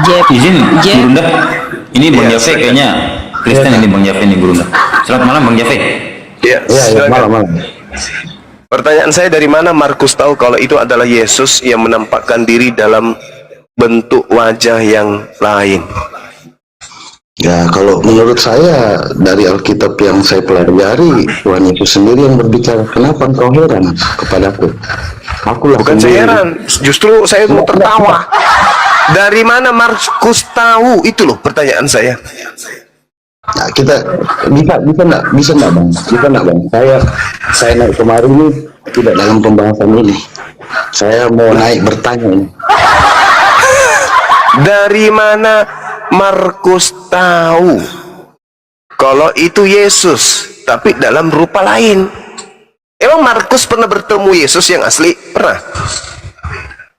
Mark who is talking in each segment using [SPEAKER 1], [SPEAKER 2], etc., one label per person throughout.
[SPEAKER 1] Izin Gurunda. Ini Bang
[SPEAKER 2] Iya,
[SPEAKER 1] Jafe
[SPEAKER 2] silakan.
[SPEAKER 1] kayaknya Kristen ini Bang Jafe ini Gurunda. Selamat malam Bang Jafe.
[SPEAKER 2] Iya,
[SPEAKER 3] Ya,
[SPEAKER 2] silakan.
[SPEAKER 3] malam.
[SPEAKER 2] Pertanyaan saya, dari mana Markus tahu kalau itu adalah Yesus yang menampakkan diri dalam bentuk wajah yang lain?
[SPEAKER 3] Ya, kalau menurut saya dari Alkitab yang saya pelajari, Tuhan Yesus sendiri yang berbicara, kenapa engkau heran kepadaku? Akulah
[SPEAKER 2] Bukan saya
[SPEAKER 3] sendiri.
[SPEAKER 2] heran, justru saya mau tertawa. Dari mana Markus tahu? Itu loh pertanyaan saya.
[SPEAKER 3] Nah, kita bisa nggak bang? Bisa nggak bang? Saya naik kemarin ini tidak dalam pembahasan ini. Saya mau naik bertanya ini.
[SPEAKER 2] Dari mana Markus tahu kalau itu Yesus tapi dalam rupa lain? Emang Markus pernah bertemu Yesus yang asli? Pernah?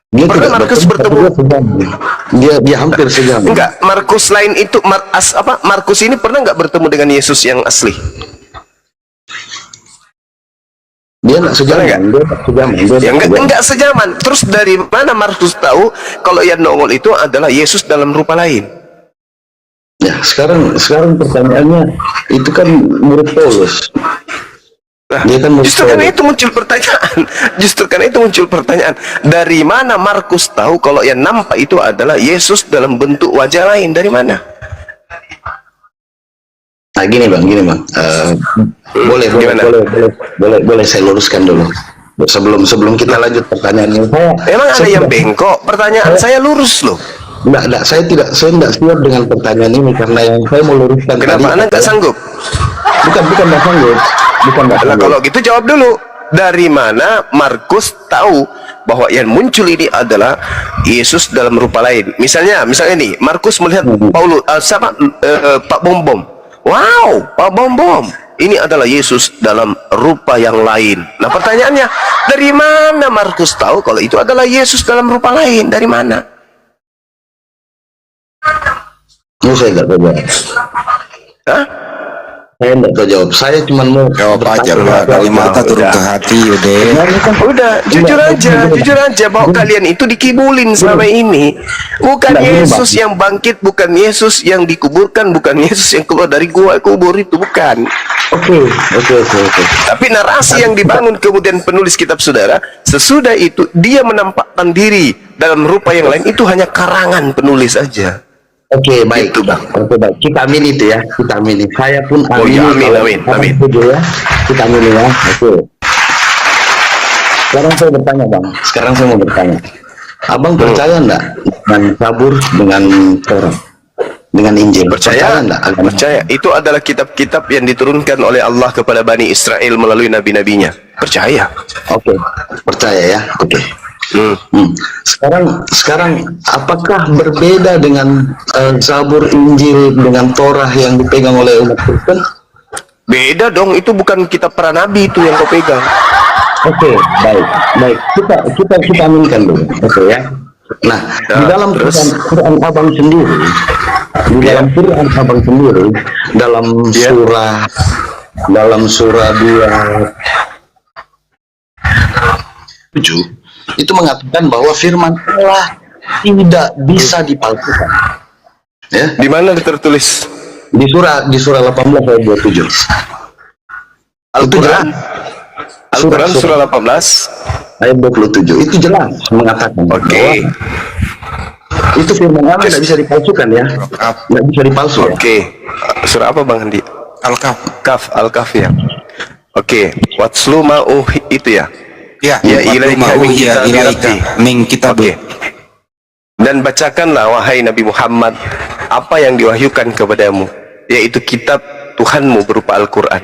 [SPEAKER 3] Dia
[SPEAKER 2] Pernah
[SPEAKER 3] tidak
[SPEAKER 2] Markus
[SPEAKER 3] bertemu,
[SPEAKER 2] bertemu?
[SPEAKER 3] tapi dia sejam. Dia hampir sejam.
[SPEAKER 2] Enggak, Markus lain itu Markus ini pernah nggak bertemu dengan Yesus yang asli?
[SPEAKER 3] Dia nggak sejam.
[SPEAKER 2] Enggak.
[SPEAKER 3] Dia nggak sejam.
[SPEAKER 2] Ya enggak sejaman. Terus dari mana Markus tahu kalau yang nongol itu adalah Yesus dalam rupa lain?
[SPEAKER 3] Ya, sekarang pertanyaannya itu kan murid Paulus.
[SPEAKER 2] Nah,
[SPEAKER 3] Dia kan
[SPEAKER 2] justru karena itu muncul pertanyaan. Justru karena itu muncul pertanyaan. Dari mana Markus tahu kalau yang nampak itu adalah Yesus dalam bentuk wajah lain? Dari mana?
[SPEAKER 3] Nah, gini bang.
[SPEAKER 2] Gimana?
[SPEAKER 3] Boleh saya luruskan dulu. Sebelum kita lanjut pertanyaannya.
[SPEAKER 2] Emang ada
[SPEAKER 3] saya
[SPEAKER 2] yang
[SPEAKER 3] tidak-
[SPEAKER 2] bengkok? Pertanyaan saya lurus loh.
[SPEAKER 3] Enggak, saya tidak siap dengan pertanyaan ini karena yang saya mau luruskan
[SPEAKER 2] Kenapa Anda nggak sanggup?
[SPEAKER 3] Bukan nggak sanggup.
[SPEAKER 2] Nah, kalau gitu jawab dulu. Dari mana Markus tahu bahwa yang muncul ini adalah Yesus dalam rupa lain? Misalnya nih, Markus melihat Paulus, Pak Bom Bom. Wow, Pak Bom Bom. Ini adalah Yesus dalam rupa yang lain. Nah, pertanyaannya, dari mana Markus tahu kalau itu adalah Yesus dalam rupa lain? Dari mana?
[SPEAKER 3] Ini saya nggak tahu jawab.
[SPEAKER 2] Hah?
[SPEAKER 3] Saya nggak tahu jawab. Saya cuma mau
[SPEAKER 4] Jawab aja
[SPEAKER 3] bertanya.
[SPEAKER 4] lah, dari mata turun
[SPEAKER 2] udah.
[SPEAKER 4] ke hati udah.
[SPEAKER 2] Udah, jujur aja bahwa kalian itu dikibulin selama ini. Bukan
[SPEAKER 3] Nggak, gini,
[SPEAKER 2] Yesus
[SPEAKER 3] Bang.
[SPEAKER 2] yang bangkit, bukan Yesus yang dikuburkan, bukan Yesus yang keluar dari gua kubur, itu bukan.
[SPEAKER 3] Oke.
[SPEAKER 2] Tapi narasi yang dibangun kemudian penulis kitab saudara, sesudah itu dia menampakkan diri dalam rupa yang lain, itu hanya karangan penulis aja.
[SPEAKER 3] Oke, baik.
[SPEAKER 2] Gitu, Bang.
[SPEAKER 3] Oke, baik. Kita amin itu ya. Kita amin. Saya pun
[SPEAKER 2] Oh iya, amin,
[SPEAKER 3] kalau
[SPEAKER 2] amin,
[SPEAKER 3] Abang
[SPEAKER 2] amin.
[SPEAKER 3] setuju ya. Kita amin ya. Oke. Sekarang saya bertanya, Bang. Abang percaya enggak dengan Zabur, dengan Torah, dengan Injil?
[SPEAKER 2] Percaya
[SPEAKER 3] enggak?
[SPEAKER 2] Percaya. Itu adalah kitab-kitab yang diturunkan oleh Allah kepada Bani Israel melalui nabi-nabinya. Percaya.
[SPEAKER 3] Oke. Percaya ya. Oke. Sekarang apakah berbeda dengan Zabur, Injil dengan Torah yang dipegang oleh umat Kristen?
[SPEAKER 2] Beda dong, itu bukan kitab para nabi itu yang kau pegang.
[SPEAKER 3] Oke, baik. Kita aminkan dulu. Oke ya. Nah, di dalam
[SPEAKER 2] terus?
[SPEAKER 3] Quran Abang sendiri,
[SPEAKER 2] Iya.
[SPEAKER 3] dalam surah 2:7 itu mengatakan bahwa firman Allah tidak bisa dipalsukan. Ya,
[SPEAKER 2] Di mana tertulis?
[SPEAKER 3] di surah 18 ayat 27.
[SPEAKER 2] Al-Quran. Al-Quran surah 18.
[SPEAKER 3] Ayat 27 itu jelas mengatakan bahwa
[SPEAKER 2] Oke.
[SPEAKER 3] itu firman Allah tidak bisa dipalsukan ya, tidak bisa dipalsu ya.
[SPEAKER 2] Oke. Surah apa Bang Andi?
[SPEAKER 4] Al-Kaf.
[SPEAKER 2] Al-Kaf ya. Oke. Watslu ma'uh itu ya.
[SPEAKER 4] Ya,
[SPEAKER 2] Ya, ilaika min kitabi
[SPEAKER 4] ilaika
[SPEAKER 2] rabbi.
[SPEAKER 4] min kitab.
[SPEAKER 2] Oke. Dan bacakanlah wahai Nabi Muhammad apa yang diwahyukan kepadamu, yaitu kitab Tuhanmu berupa Al-Quran.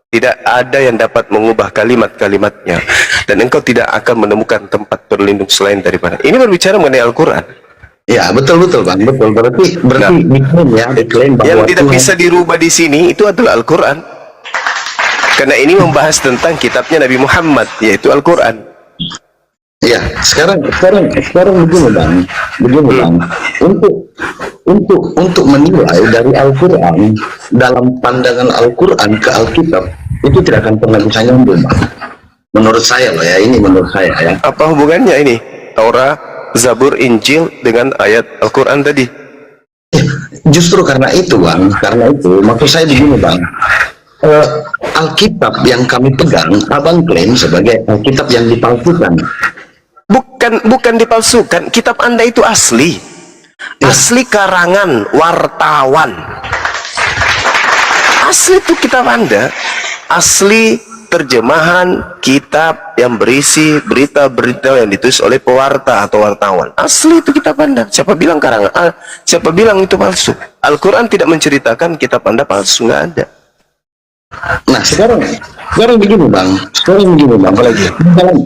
[SPEAKER 2] Tidak ada yang dapat mengubah kalimat-kalimatnya, dan engkau tidak akan menemukan tempat berlindung selain daripada. Ini berbicara mengenai Al-Quran.
[SPEAKER 3] Ya, betul Bang, betul. Berarti diklaim bahwa
[SPEAKER 2] Yang tidak
[SPEAKER 3] Tuhan-
[SPEAKER 2] bisa dirubah di sini itu adalah Al-Quran. Karena ini membahas tentang kitabnya Nabi Muhammad, yaitu Al-Quran.
[SPEAKER 3] Ya, sekarang begini Bang. Untuk menilai dari Al-Quran dalam pandangan Al-Quran ke Alkitab itu tidak akan pernah bisa nyambung, Bang. Menurut saya loh ya, ini menurut saya ya.
[SPEAKER 2] Apa hubungannya ini? Taurat, Zabur, Injil dengan ayat Al-Quran tadi.
[SPEAKER 3] Justru karena itu bang, karena itu maksud saya begini bang, Alkitab yang kami pegang, abang klaim sebagai Alkitab yang dipalsukan.
[SPEAKER 2] Bukan dipalsukan, kitab Anda itu asli. Asli karangan wartawan. Asli itu kitab Anda. Asli terjemahan kitab yang berisi berita-berita yang ditulis oleh pewarta atau wartawan. Asli itu kitab Anda. Siapa bilang karangan? Siapa bilang itu palsu? Al-Quran tidak menceritakan kitab Anda palsu, nggak ada.
[SPEAKER 3] Nah sekarang begini bang, apalagi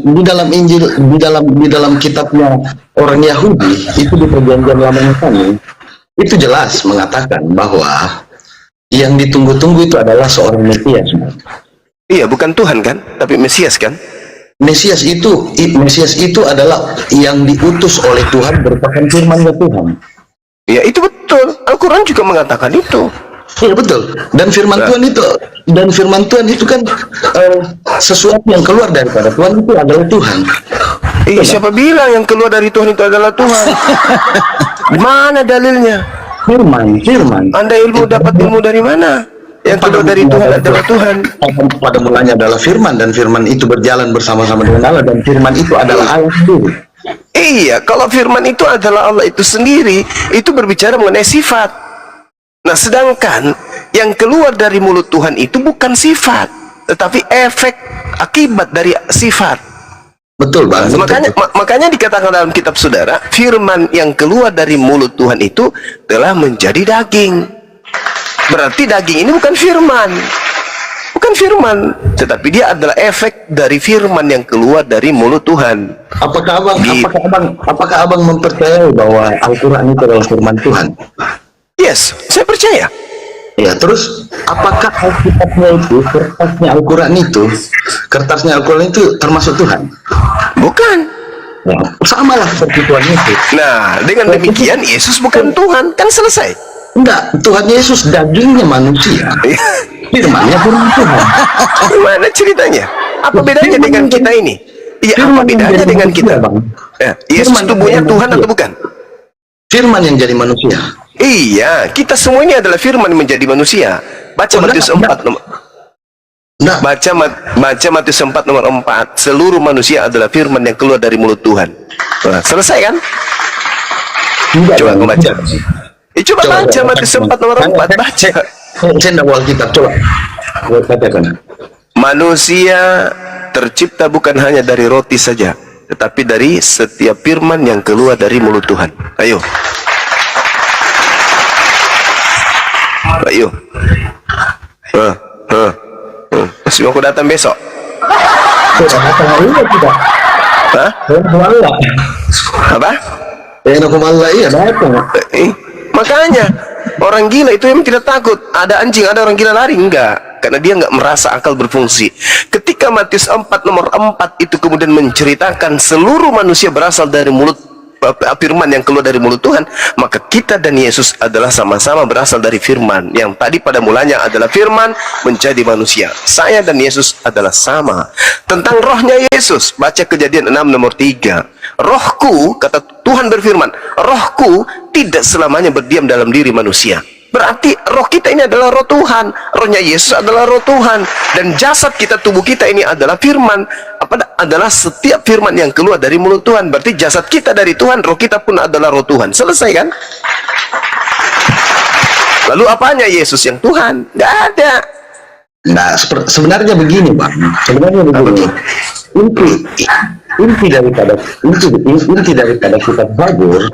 [SPEAKER 3] di dalam Injil, di dalam kitabnya orang Yahudi itu di perjanjian lama kami itu jelas mengatakan bahwa yang ditunggu-tunggu itu adalah seorang Mesias.
[SPEAKER 2] Iya, bukan Tuhan kan, tapi Mesias kan.
[SPEAKER 3] Mesias itu adalah yang diutus oleh Tuhan merupakan firman-Nya Tuhan.
[SPEAKER 2] Ya itu betul. Al-Quran juga mengatakan itu.
[SPEAKER 3] Iya betul. Dan firman Tuhan itu kan sesuatu yang keluar daripada Tuhan itu adalah Tuhan.
[SPEAKER 2] Siapa bilang yang keluar dari Tuhan itu adalah Tuhan? Mana dalilnya?
[SPEAKER 3] Firman.
[SPEAKER 2] Anda dapat ilmu dari mana? Yang keluar dari Tuhan adalah Tuhan.
[SPEAKER 3] Pada mulanya adalah firman, dan firman itu berjalan bersama-sama dengan Allah, dan firman itu adalah Allah sendiri.
[SPEAKER 2] Iya, kalau firman itu adalah Allah itu sendiri, itu berbicara mengenai sifat. Nah, sedangkan yang keluar dari mulut Tuhan itu bukan sifat, tetapi efek akibat dari sifat.
[SPEAKER 3] Betul bang.
[SPEAKER 2] Makanya dikatakan dalam kitab saudara, firman yang keluar dari mulut Tuhan itu telah menjadi daging. Berarti daging ini bukan firman, tetapi dia adalah efek dari firman yang keluar dari mulut Tuhan.
[SPEAKER 3] Apakah abang mempercayai bahwa Al-Quran itu adalah firman Tuhan?
[SPEAKER 2] Yes, saya percaya.
[SPEAKER 3] Ya, terus apakah Alkitabnya itu, kertasnya Al-Quran itu termasuk Tuhan?
[SPEAKER 2] Bukan.
[SPEAKER 3] Ya, samalah seperti Tuhan Yesus.
[SPEAKER 2] Nah, dengan demikian Yesus bukan Tuhan, kan selesai.
[SPEAKER 3] Enggak, Tuhan Yesus dagingnya manusia. Firman-Nya firman Tuhan.
[SPEAKER 2] Gimana ceritanya? Apa bedanya dengan kita ini? Iya, apa bedanya dengan kita? Yesus tubuhnya Tuhan atau bukan?
[SPEAKER 3] Firman yang jadi manusia.
[SPEAKER 2] Iya, kita semua ini adalah firman menjadi manusia. Baca Matius 4 nomor. Baca Matius 4 nomor 4. Seluruh manusia adalah firman yang keluar dari mulut Tuhan. Nah, selesai kan? Coba aku baca. Coba baca Matius 4 nomor 4. Baca.
[SPEAKER 3] Saya tidak bawa kitab. Coba. Katakan.
[SPEAKER 2] Manusia tercipta bukan hanya dari roti saja, tetapi dari setiap firman yang keluar dari mulut Tuhan. Ayo. Masih mau aku datang besok? Hah? Apa? Makanya orang gila itu yang tidak takut. Ada anjing, ada orang gila lari, enggak. Karena dia enggak merasa akal berfungsi. Ketika Matius 4 nomor 4 itu kemudian menceritakan seluruh manusia berasal dari mulut firman yang keluar dari mulut Tuhan, maka kita dan Yesus adalah sama-sama berasal dari firman yang tadi pada mulanya adalah firman menjadi manusia. Saya dan Yesus adalah sama. Tentang rohnya Yesus, baca Kejadian 6 nomor 3. Rohku, kata Tuhan berfirman, rohku tidak selamanya berdiam dalam diri manusia. Berarti roh kita ini adalah roh Tuhan, rohnya Yesus adalah roh Tuhan, dan jasad kita, tubuh kita ini adalah firman, adalah setiap firman yang keluar dari mulut Tuhan. Berarti jasad kita dari Tuhan, roh kita pun adalah roh Tuhan. Selesai kan? Lalu apanya Yesus yang Tuhan? Nggak ada.
[SPEAKER 3] Nah, sebenarnya begini bang, inti daripada kitab Zabur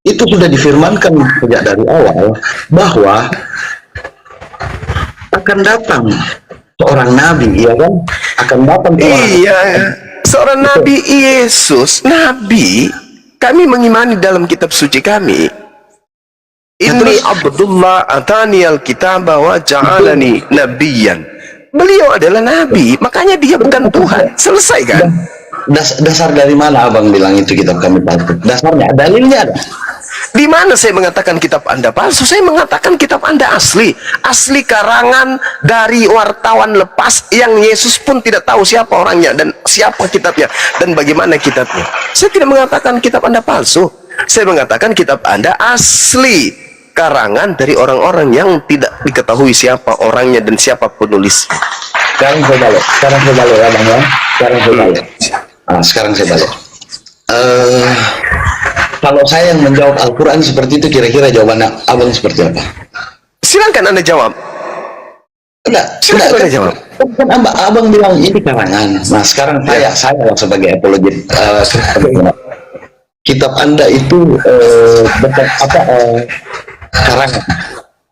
[SPEAKER 3] itu sudah difirmankan sejak dari awal bahwa akan datang seorang nabi, ya kan? Akan datang
[SPEAKER 2] seorang nabi Yesus, nabi. Kami mengimani dalam kitab suci kami. Inni Abdullah atani al-kitaba wa ja'alani nabiyyan. Beliau adalah nabi, makanya dia bukan Tuhan. Selesai kan?
[SPEAKER 3] Dasar dari mana abang bilang itu kitab kami palsu? Dasarnya, dalilnya ada.
[SPEAKER 2] Di mana saya mengatakan kitab Anda palsu? Saya mengatakan kitab Anda asli. Asli karangan dari wartawan lepas yang Yesus pun tidak tahu siapa orangnya dan siapa kitabnya dan bagaimana kitabnya. Saya tidak mengatakan kitab Anda palsu. Saya mengatakan kitab Anda asli karangan dari orang-orang yang tidak diketahui siapa orangnya dan siapa penulis.
[SPEAKER 3] Sekarang saya balik ya Bang ya. Sekarang saya balik. Kalau saya yang menjawab Al-Quran seperti itu, kira-kira jawaban abang seperti apa?
[SPEAKER 2] Silakan Anda jawab. Silakan Anda jawab.
[SPEAKER 3] Kan abang bilang ini karangan. Nah sekarang saya sebagai apologet kitab Anda itu karangan.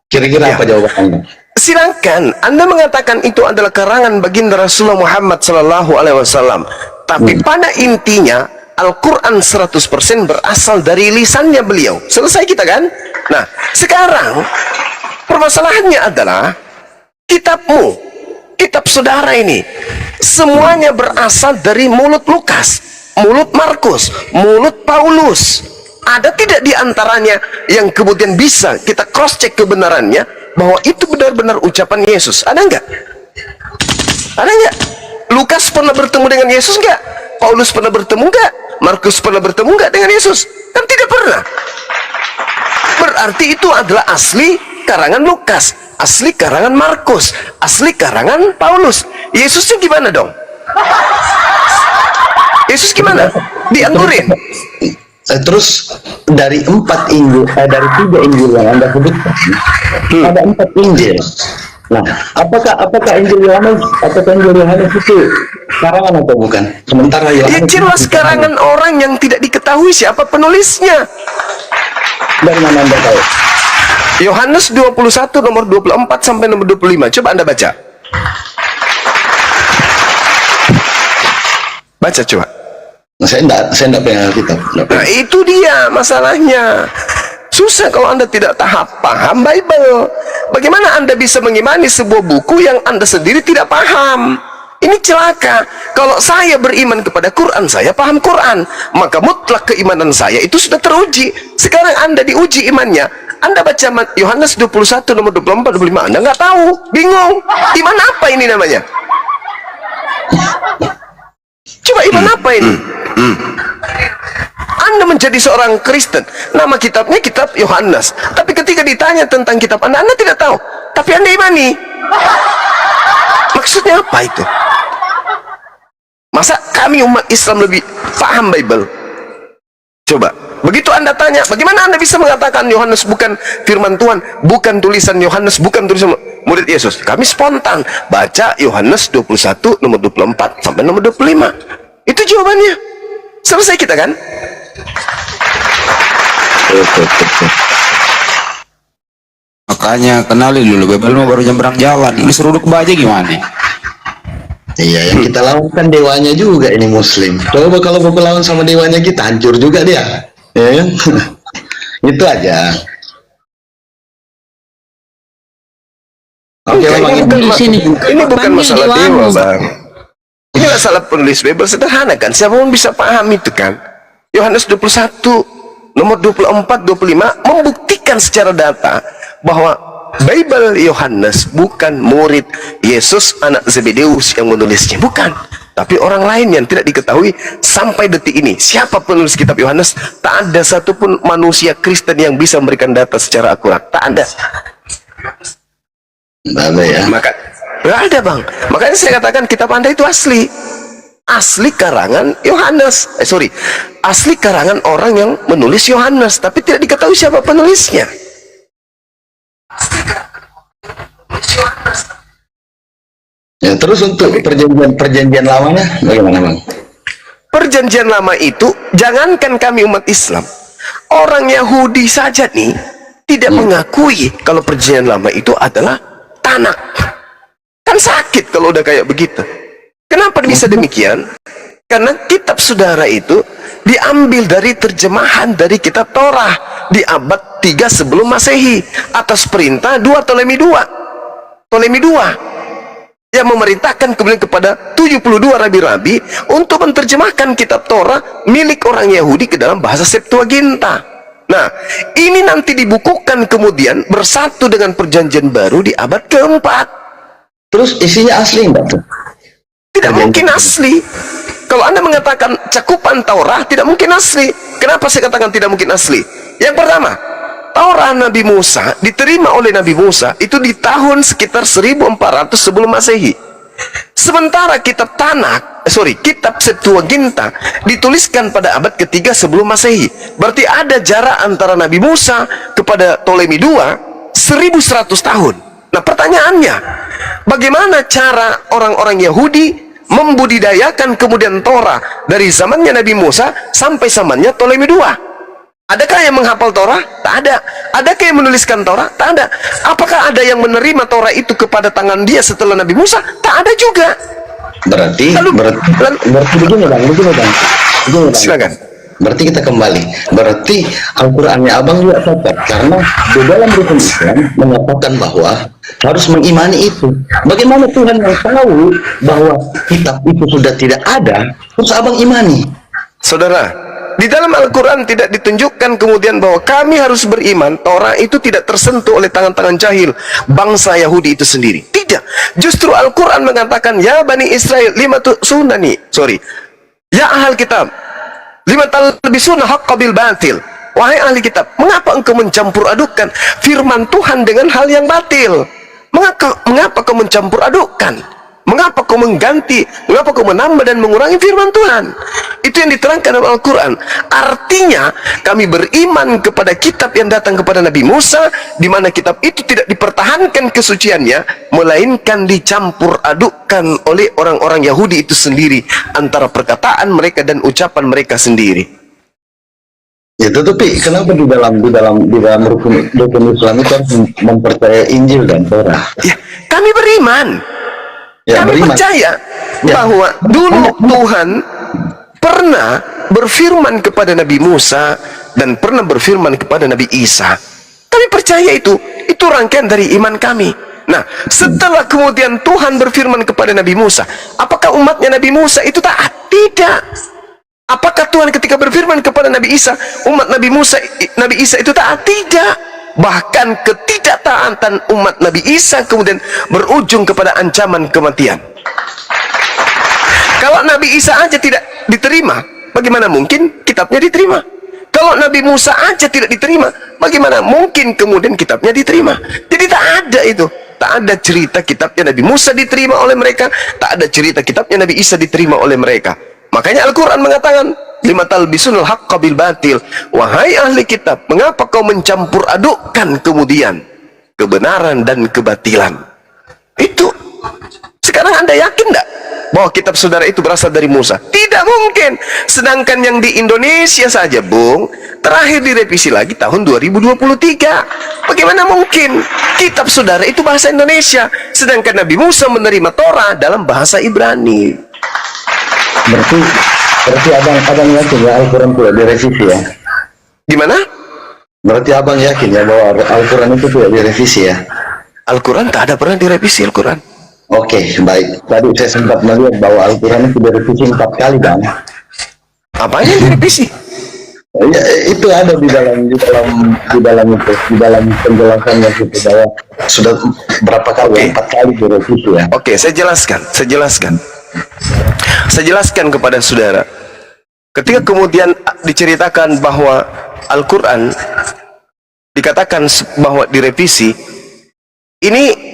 [SPEAKER 3] Kira-kira apa jawaban Anda?
[SPEAKER 2] Silakan Anda mengatakan itu adalah karangan baginda Rasulullah Muhammad SAW. Tapi pada intinya Al-Quran 100% berasal dari lisannya beliau. Selesai kita kan? Nah, sekarang permasalahannya adalah kitabmu, kitab saudara ini, semuanya berasal dari mulut Lukas, mulut Markus, mulut Paulus. Ada tidak di antaranya yang kemudian bisa kita cross check kebenarannya bahwa itu benar-benar ucapan Yesus? Ada enggak? Ada enggak? Lukas pernah bertemu dengan Yesus enggak? Paulus pernah bertemu enggak? Markus pernah bertemu enggak dengan Yesus? Kan tidak pernah. Berarti itu adalah asli karangan Lukas, asli karangan Markus, asli karangan Paulus. Yesusnya gimana dong? Yesus gimana? Dianggurin.
[SPEAKER 3] Terus dari 4 Injil, dari 3 Injil yang Anda sebutkan, ada 4 Injil. Nah, apakah Injil Yohanes itu karangan atau bukan? Sementara Yohanes
[SPEAKER 2] ya jelas karangan orang yang tidak diketahui siapa penulisnya.
[SPEAKER 3] Dari mana Anda tahu?
[SPEAKER 2] Yohanes 21 nomor 24 sampai nomor 25. Coba Anda baca. Baca coba.
[SPEAKER 3] Nah, saya enggak punya kitab.
[SPEAKER 2] Nah, itu dia masalahnya. Susah kalau Anda tidak paham Bible. Bagaimana Anda bisa mengimani sebuah buku yang Anda sendiri tidak paham? Ini celaka. Kalau saya beriman kepada Quran, saya paham Quran, maka mutlak keimanan saya itu sudah teruji. Sekarang Anda diuji imannya. Anda baca Yohanes 21 nomor 24 25, Anda nggak tahu, bingung. Iman apa ini namanya? Coba iman apa ini? Anda menjadi seorang Kristen, nama kitabnya kitab Yohanes, tapi ketika ditanya tentang kitab Anda tidak tahu, tapi Anda imani. Maksudnya apa itu? Masa kami umat Islam lebih paham Bible? Coba, begitu Anda tanya, bagaimana Anda bisa mengatakan Yohanes bukan firman Tuhan, bukan tulisan Yohanes, bukan tulisan murid Yesus? Kami spontan baca Yohanes 21 nomor 24 sampai nomor 25. Itu jawabannya. Selesai kita kan?
[SPEAKER 4] Makanya kenali dulu Bible mau baru nyebrang jalan. Ini seruduk baja gimana?
[SPEAKER 3] Iya, yang kita lawan kan dewanya juga ini Muslim. Coba kalau mau lawan sama dewanya kita hancur juga dia. Ya, itu aja. Oke,
[SPEAKER 2] ini bukan masalah dewa, Bang. Ini masalah penulis Bible sederhana kan? Siapa pun bisa paham itu kan? Yohanes 21 nomor 24 25 membuktikan secara data bahwa Bible Yohanes bukan murid Yesus anak Zebedeus yang menulisnya, bukan, tapi orang lain yang tidak diketahui sampai detik ini. Siapa penulis kitab Yohanes? Tak ada satupun manusia Kristen yang bisa memberikan data secara akurat. Tak ada.
[SPEAKER 3] Tidak ada ya.
[SPEAKER 2] Maka nggak ada, Bang. Makanya saya katakan kitab Anda itu asli karangan Yohanes. Asli karangan orang yang menulis Yohanes, tapi tidak diketahui siapa penulisnya.
[SPEAKER 3] Ya, terus untuk perjanjian lamanya bagaimana, Bang?
[SPEAKER 2] Perjanjian lama itu, jangankan kami umat Islam, orang Yahudi saja nih tidak mengakui kalau perjanjian lama itu adalah Tanakh. Kan sakit kalau udah kayak begitu. Kenapa bisa demikian? Karena kitab saudara itu diambil dari terjemahan dari kitab Torah di abad 3 sebelum Masehi atas perintah Ptolemy II yang memerintahkan kemudian kepada 72 rabi-rabi untuk menerjemahkan kitab Torah milik orang Yahudi ke dalam bahasa Septuaginta. Nah, ini nanti dibukukan kemudian bersatu dengan perjanjian baru di abad keempat.
[SPEAKER 3] Terus isinya asli enggak tuh?
[SPEAKER 2] Tidak mungkin asli. Kalau Anda mengatakan cakupan Taurat, tidak mungkin asli. Kenapa saya katakan tidak mungkin asli? Yang pertama, Taurat Nabi Musa diterima oleh Nabi Musa itu di tahun sekitar 1400 sebelum Masehi. Sementara kitab kitab Septuaginta dituliskan pada abad ketiga sebelum Masehi. Berarti ada jarak antara Nabi Musa kepada Ptolemy II 1100 tahun. Nah, pertanyaannya, bagaimana cara orang-orang Yahudi membudidayakan kemudian Torah dari zamannya Nabi Musa sampai zamannya Ptolemy II? Adakah yang menghafal Torah? Tak ada. Adakah yang menuliskan Torah? Tak ada. Apakah ada yang menerima Torah itu kepada tangan dia setelah Nabi Musa? Tak ada juga.
[SPEAKER 3] Berarti begini bang.
[SPEAKER 2] Silakan.
[SPEAKER 3] Berarti kita kembali. Berarti Al-Qur'annya abang juga cacat, karena di dalam rukun Islam mengatakan bahwa harus mengimani itu. Bagaimana Tuhan yang tahu bahwa kitab itu sudah tidak ada, terus abang imani?
[SPEAKER 2] Saudara, di dalam Al-Quran tidak ditunjukkan kemudian bahwa kami harus beriman Torah itu tidak tersentuh oleh tangan-tangan jahil bangsa Yahudi itu sendiri. Tidak. Justru Al-Quran mengatakan, ya Bani Israel ya ahal kitab, lima talbisuna haqqa bil batil. Wahai ahli kitab, mengapa engkau mencampur adukan firman Tuhan dengan hal yang batil? Mengapa kau mencampur adukan? Mengapa kau mengganti? Mengapa kau menambah dan mengurangi firman Tuhan? Itu yang diterangkan dalam Al-Quran. Artinya, kami beriman kepada kitab yang datang kepada Nabi Musa, di mana kitab itu tidak dipertahankan kesuciannya, melainkan dicampur adukkan oleh orang-orang Yahudi itu sendiri, antara perkataan mereka dan ucapan mereka sendiri.
[SPEAKER 3] Ya, tetapi kenapa di dalam rukun Islam itu harus mempercayai Injil dan Torah?
[SPEAKER 2] Ya, kami beriman.
[SPEAKER 3] Ya,
[SPEAKER 2] kami
[SPEAKER 3] beriman.
[SPEAKER 2] percaya bahwa dulu Tuhan pernah berfirman kepada Nabi Musa dan pernah berfirman kepada Nabi Isa. Kami percaya itu rangkaian dari iman kami. Nah, setelah kemudian Tuhan berfirman kepada Nabi Musa, apakah umatnya Nabi Musa itu taat? Tidak. Apakah Tuhan ketika berfirman kepada Nabi Isa, umat Nabi Isa itu taat? Tidak. Bahkan ketidaktaatan umat Nabi Isa kemudian berujung kepada ancaman kematian. Kalau Nabi Isa aja tidak diterima, bagaimana mungkin kitabnya diterima? Kalau Nabi Musa aja tidak diterima, bagaimana mungkin kemudian kitabnya diterima? Jadi tak ada itu. Tak ada cerita kitabnya Nabi Musa diterima oleh mereka, tak ada cerita kitabnya Nabi Isa diterima oleh mereka. Makanya Al-Quran mengatakan, lima talbisunul haqqa bil batil. Wahai ahli kitab, mengapa kau mencampur adukkan kemudian kebenaran dan kebatilan? Itu. Sekarang Anda yakin tidak bahwa kitab saudara itu berasal dari Musa? Tidak mungkin. Sedangkan yang di Indonesia saja, Bung, terakhir direvisi lagi tahun 2023. Bagaimana mungkin kitab saudara itu bahasa Indonesia, sedangkan Nabi Musa menerima Torah dalam bahasa Ibrani?
[SPEAKER 3] Berarti abang yakin ya Al-Quran tidak direvisi ya?
[SPEAKER 2] Gimana?
[SPEAKER 3] Berarti abang yakin ya bahwa Al-Quran itu tidak direvisi ya?
[SPEAKER 2] Al-Quran tak ada pernah direvisi Al-Quran.
[SPEAKER 3] Oke, baik. Tadi saya sempat melihat bahwa Al-Quran itu direvisi 4 kali, Bang.
[SPEAKER 2] Apa yang direvisi?
[SPEAKER 3] Ya, itu ada di dalam penjelasannya itu bahwa sudah berapa kali? 4 kali direvisi ya.
[SPEAKER 2] Oke, saya jelaskan kepada saudara. Ketika kemudian diceritakan bahwa Al-Quran dikatakan bahwa direvisi, ini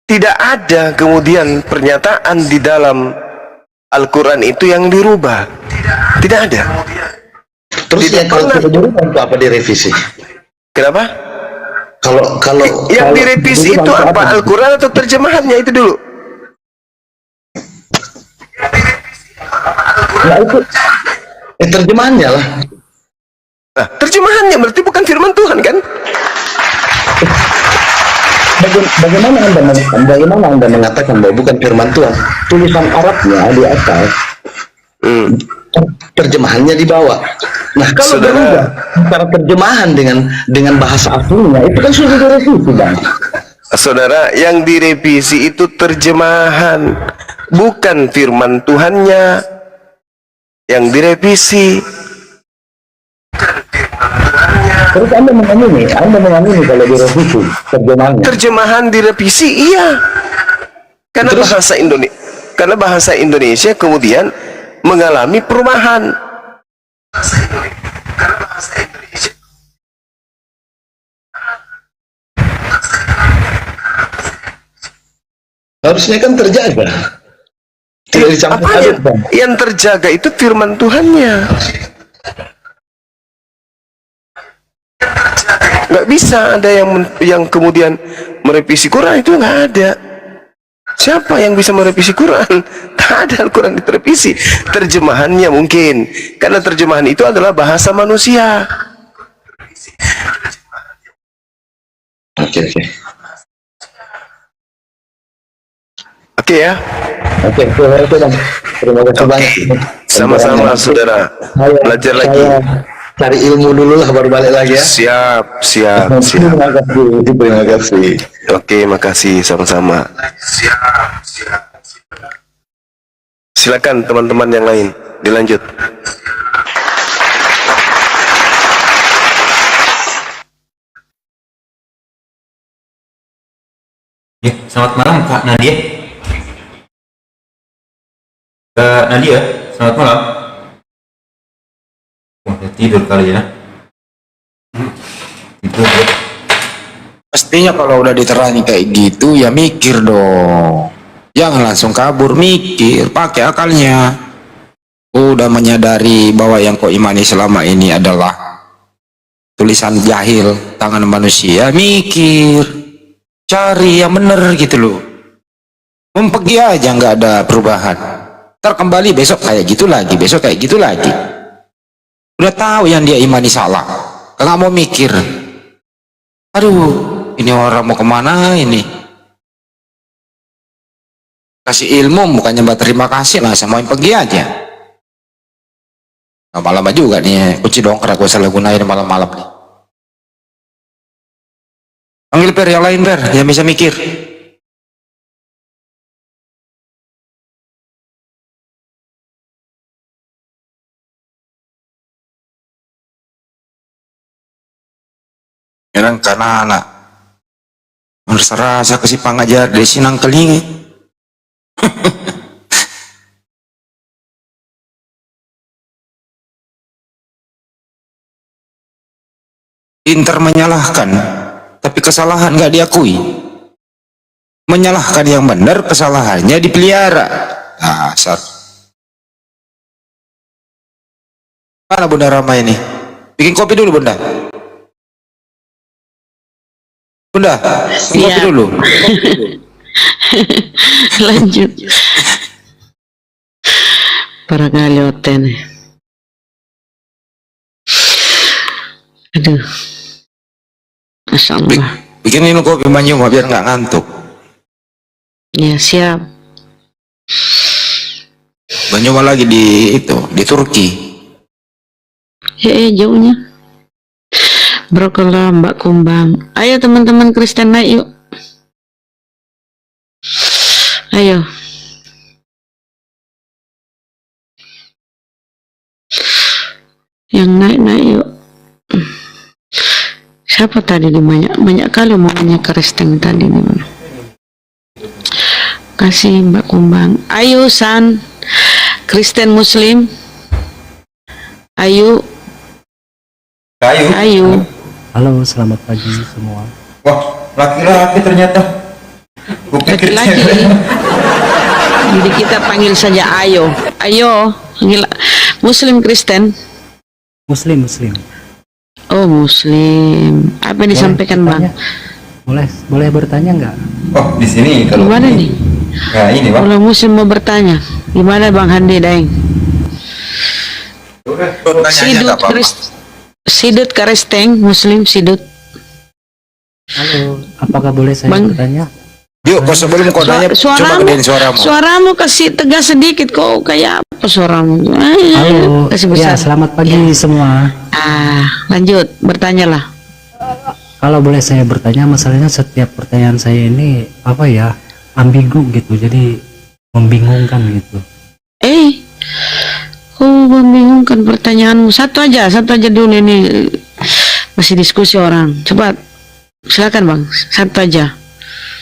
[SPEAKER 2] tidak ada kemudian pernyataan di dalam Al-Quran itu yang dirubah. Tidak ada.
[SPEAKER 3] Terus yang kalau dirubah itu apa direvisi?
[SPEAKER 2] Kenapa?
[SPEAKER 3] Kalau
[SPEAKER 2] yang direvisi itu apa? Al-Quran atau terjemahannya itu dulu?
[SPEAKER 3] Nah itu terjemahannya lah.
[SPEAKER 2] Nah, terjemahannya berarti bukan firman Tuhan kan?
[SPEAKER 3] Bagaimana anda mengatakan bahwa bukan firman Tuhan? Tulisan Arabnya di atas, terjemahannya di bawah. Nah kalau berubah cara terjemahan dengan bahasa aslinya, itu kan sudah direvisi, Bang.
[SPEAKER 2] Saudara, yang direvisi itu terjemahan, bukan firman Tuhannya yang direvisi.
[SPEAKER 3] Terus Anda mengamini kalau direvisi terjemahannya.
[SPEAKER 2] Terjemahan direvisi, iya. Karena bahasa Indonesia kemudian mengalami perubahan.
[SPEAKER 3] Harusnya kan terjaga. Tidak dicampur aduk, Bang.
[SPEAKER 2] Yang terjaga itu firman Tuhannya. Nggak bisa ada yang kemudian merevisi Quran, itu nggak ada. Siapa yang bisa merevisi Quran? Tak ada, Al-Quran direvisi. Terjemahannya mungkin, karena terjemahan itu adalah bahasa manusia.
[SPEAKER 3] Oke.
[SPEAKER 2] Oke ya.
[SPEAKER 3] Oke, Bang. Terima kasih, Bang.
[SPEAKER 2] Sama-sama, saudara. Belajar lagi.
[SPEAKER 3] Cari ilmu dulu lah, baru balik lagi ya.
[SPEAKER 2] Siap.
[SPEAKER 3] Terima kasih.
[SPEAKER 2] Oke, makasih, sama-sama. Silakan teman-teman yang lain, dilanjut.
[SPEAKER 1] Ya, selamat malam Kak Nadia. Kak Nadia, selamat malam. Udah tidur kali ya. Tidur ya.
[SPEAKER 4] Pastinya kalau udah diterangi kayak gitu ya mikir dong. Jangan langsung kabur, mikir, pakai akalnya. Udah menyadari bahwa yang kau imani selama ini adalah tulisan jahil tangan manusia, mikir, cari yang bener gitu loh. Pergi aja nggak ada perubahan. Ntar kembali besok kayak gitu lagi, besok kayak gitu lagi. Udah tahu yang dia imani salah, nggak mau mikir. Aduh, ini orang mau kemana ini? Kasih ilmu bukannya berterima kasih lah, sama yang pergi aja. Nah, malam juga nih, kunci dongkrak gue salah gunain malam-malam nih. Panggil Per yang lain, Per, yang bisa mikir. Yang karena anak merasa kasih pangajar dari sinang kelingi. Pintar menyalahkan, tapi kesalahan nggak diakui. Menyalahkan yang benar, kesalahannya dipelihara. Dasar. Mana Bunda Rama ini? Bikin kopi dulu, Bunda. Bunda, bikin kopi dulu.
[SPEAKER 5] Lanjut. Para galioten. Aduh. Masya Allah.
[SPEAKER 4] Bikin minum kopi banyak biar nggak ngantuk.
[SPEAKER 5] Ya siap.
[SPEAKER 4] Banyak lagi di Turki.
[SPEAKER 5] Jauhnya. Brokola Mbak Kumbang. Ayo teman-teman Kristen naik yuk. Ayo. Yang naik yuk. Siapa tadi di banyak kali omongnya Kristen tadi di mana? Kasih Mbak Kumbang. Ayo San, Kristen Muslim. Ayo. Ayo.
[SPEAKER 6] Halo, selamat pagi semua.
[SPEAKER 1] Wah, laki-laki ternyata.
[SPEAKER 5] Laki-laki. Jadi kita panggil saja Ayo. Ayo, panggil Muslim Kristen.
[SPEAKER 6] Muslim.
[SPEAKER 5] Oh, Muslim. Apa yang disampaikan Bang?
[SPEAKER 6] Boleh bertanya nggak?
[SPEAKER 1] Oh, di sini kalau
[SPEAKER 5] Gimana
[SPEAKER 1] ini.
[SPEAKER 5] nih?
[SPEAKER 1] Nah, ini Bang.
[SPEAKER 5] Kalau Muslim mau bertanya, gimana Bang Handi Daeng? Sidut Karesteng, Muslim Sidut.
[SPEAKER 6] Halo, apakah boleh saya
[SPEAKER 5] Bang.
[SPEAKER 6] bertanya?
[SPEAKER 4] Yuk, kau sebelum kau nanya, coba gedein suaramu.
[SPEAKER 5] Suaramu kasih tegas sedikit, kok kayak apa suaramu?
[SPEAKER 6] Halo,
[SPEAKER 5] kasih
[SPEAKER 6] ya
[SPEAKER 5] besar.
[SPEAKER 6] selamat pagi semua.
[SPEAKER 5] Lanjut, bertanyalah.
[SPEAKER 6] Kalau boleh saya bertanya, masalahnya setiap pertanyaan saya ini apa ya, ambigu gitu, jadi membingungkan gitu.
[SPEAKER 5] Membingungkan pertanyaanmu. Satu aja dulu ini. Masih diskusi orang. Coba silakan Bang, satu aja.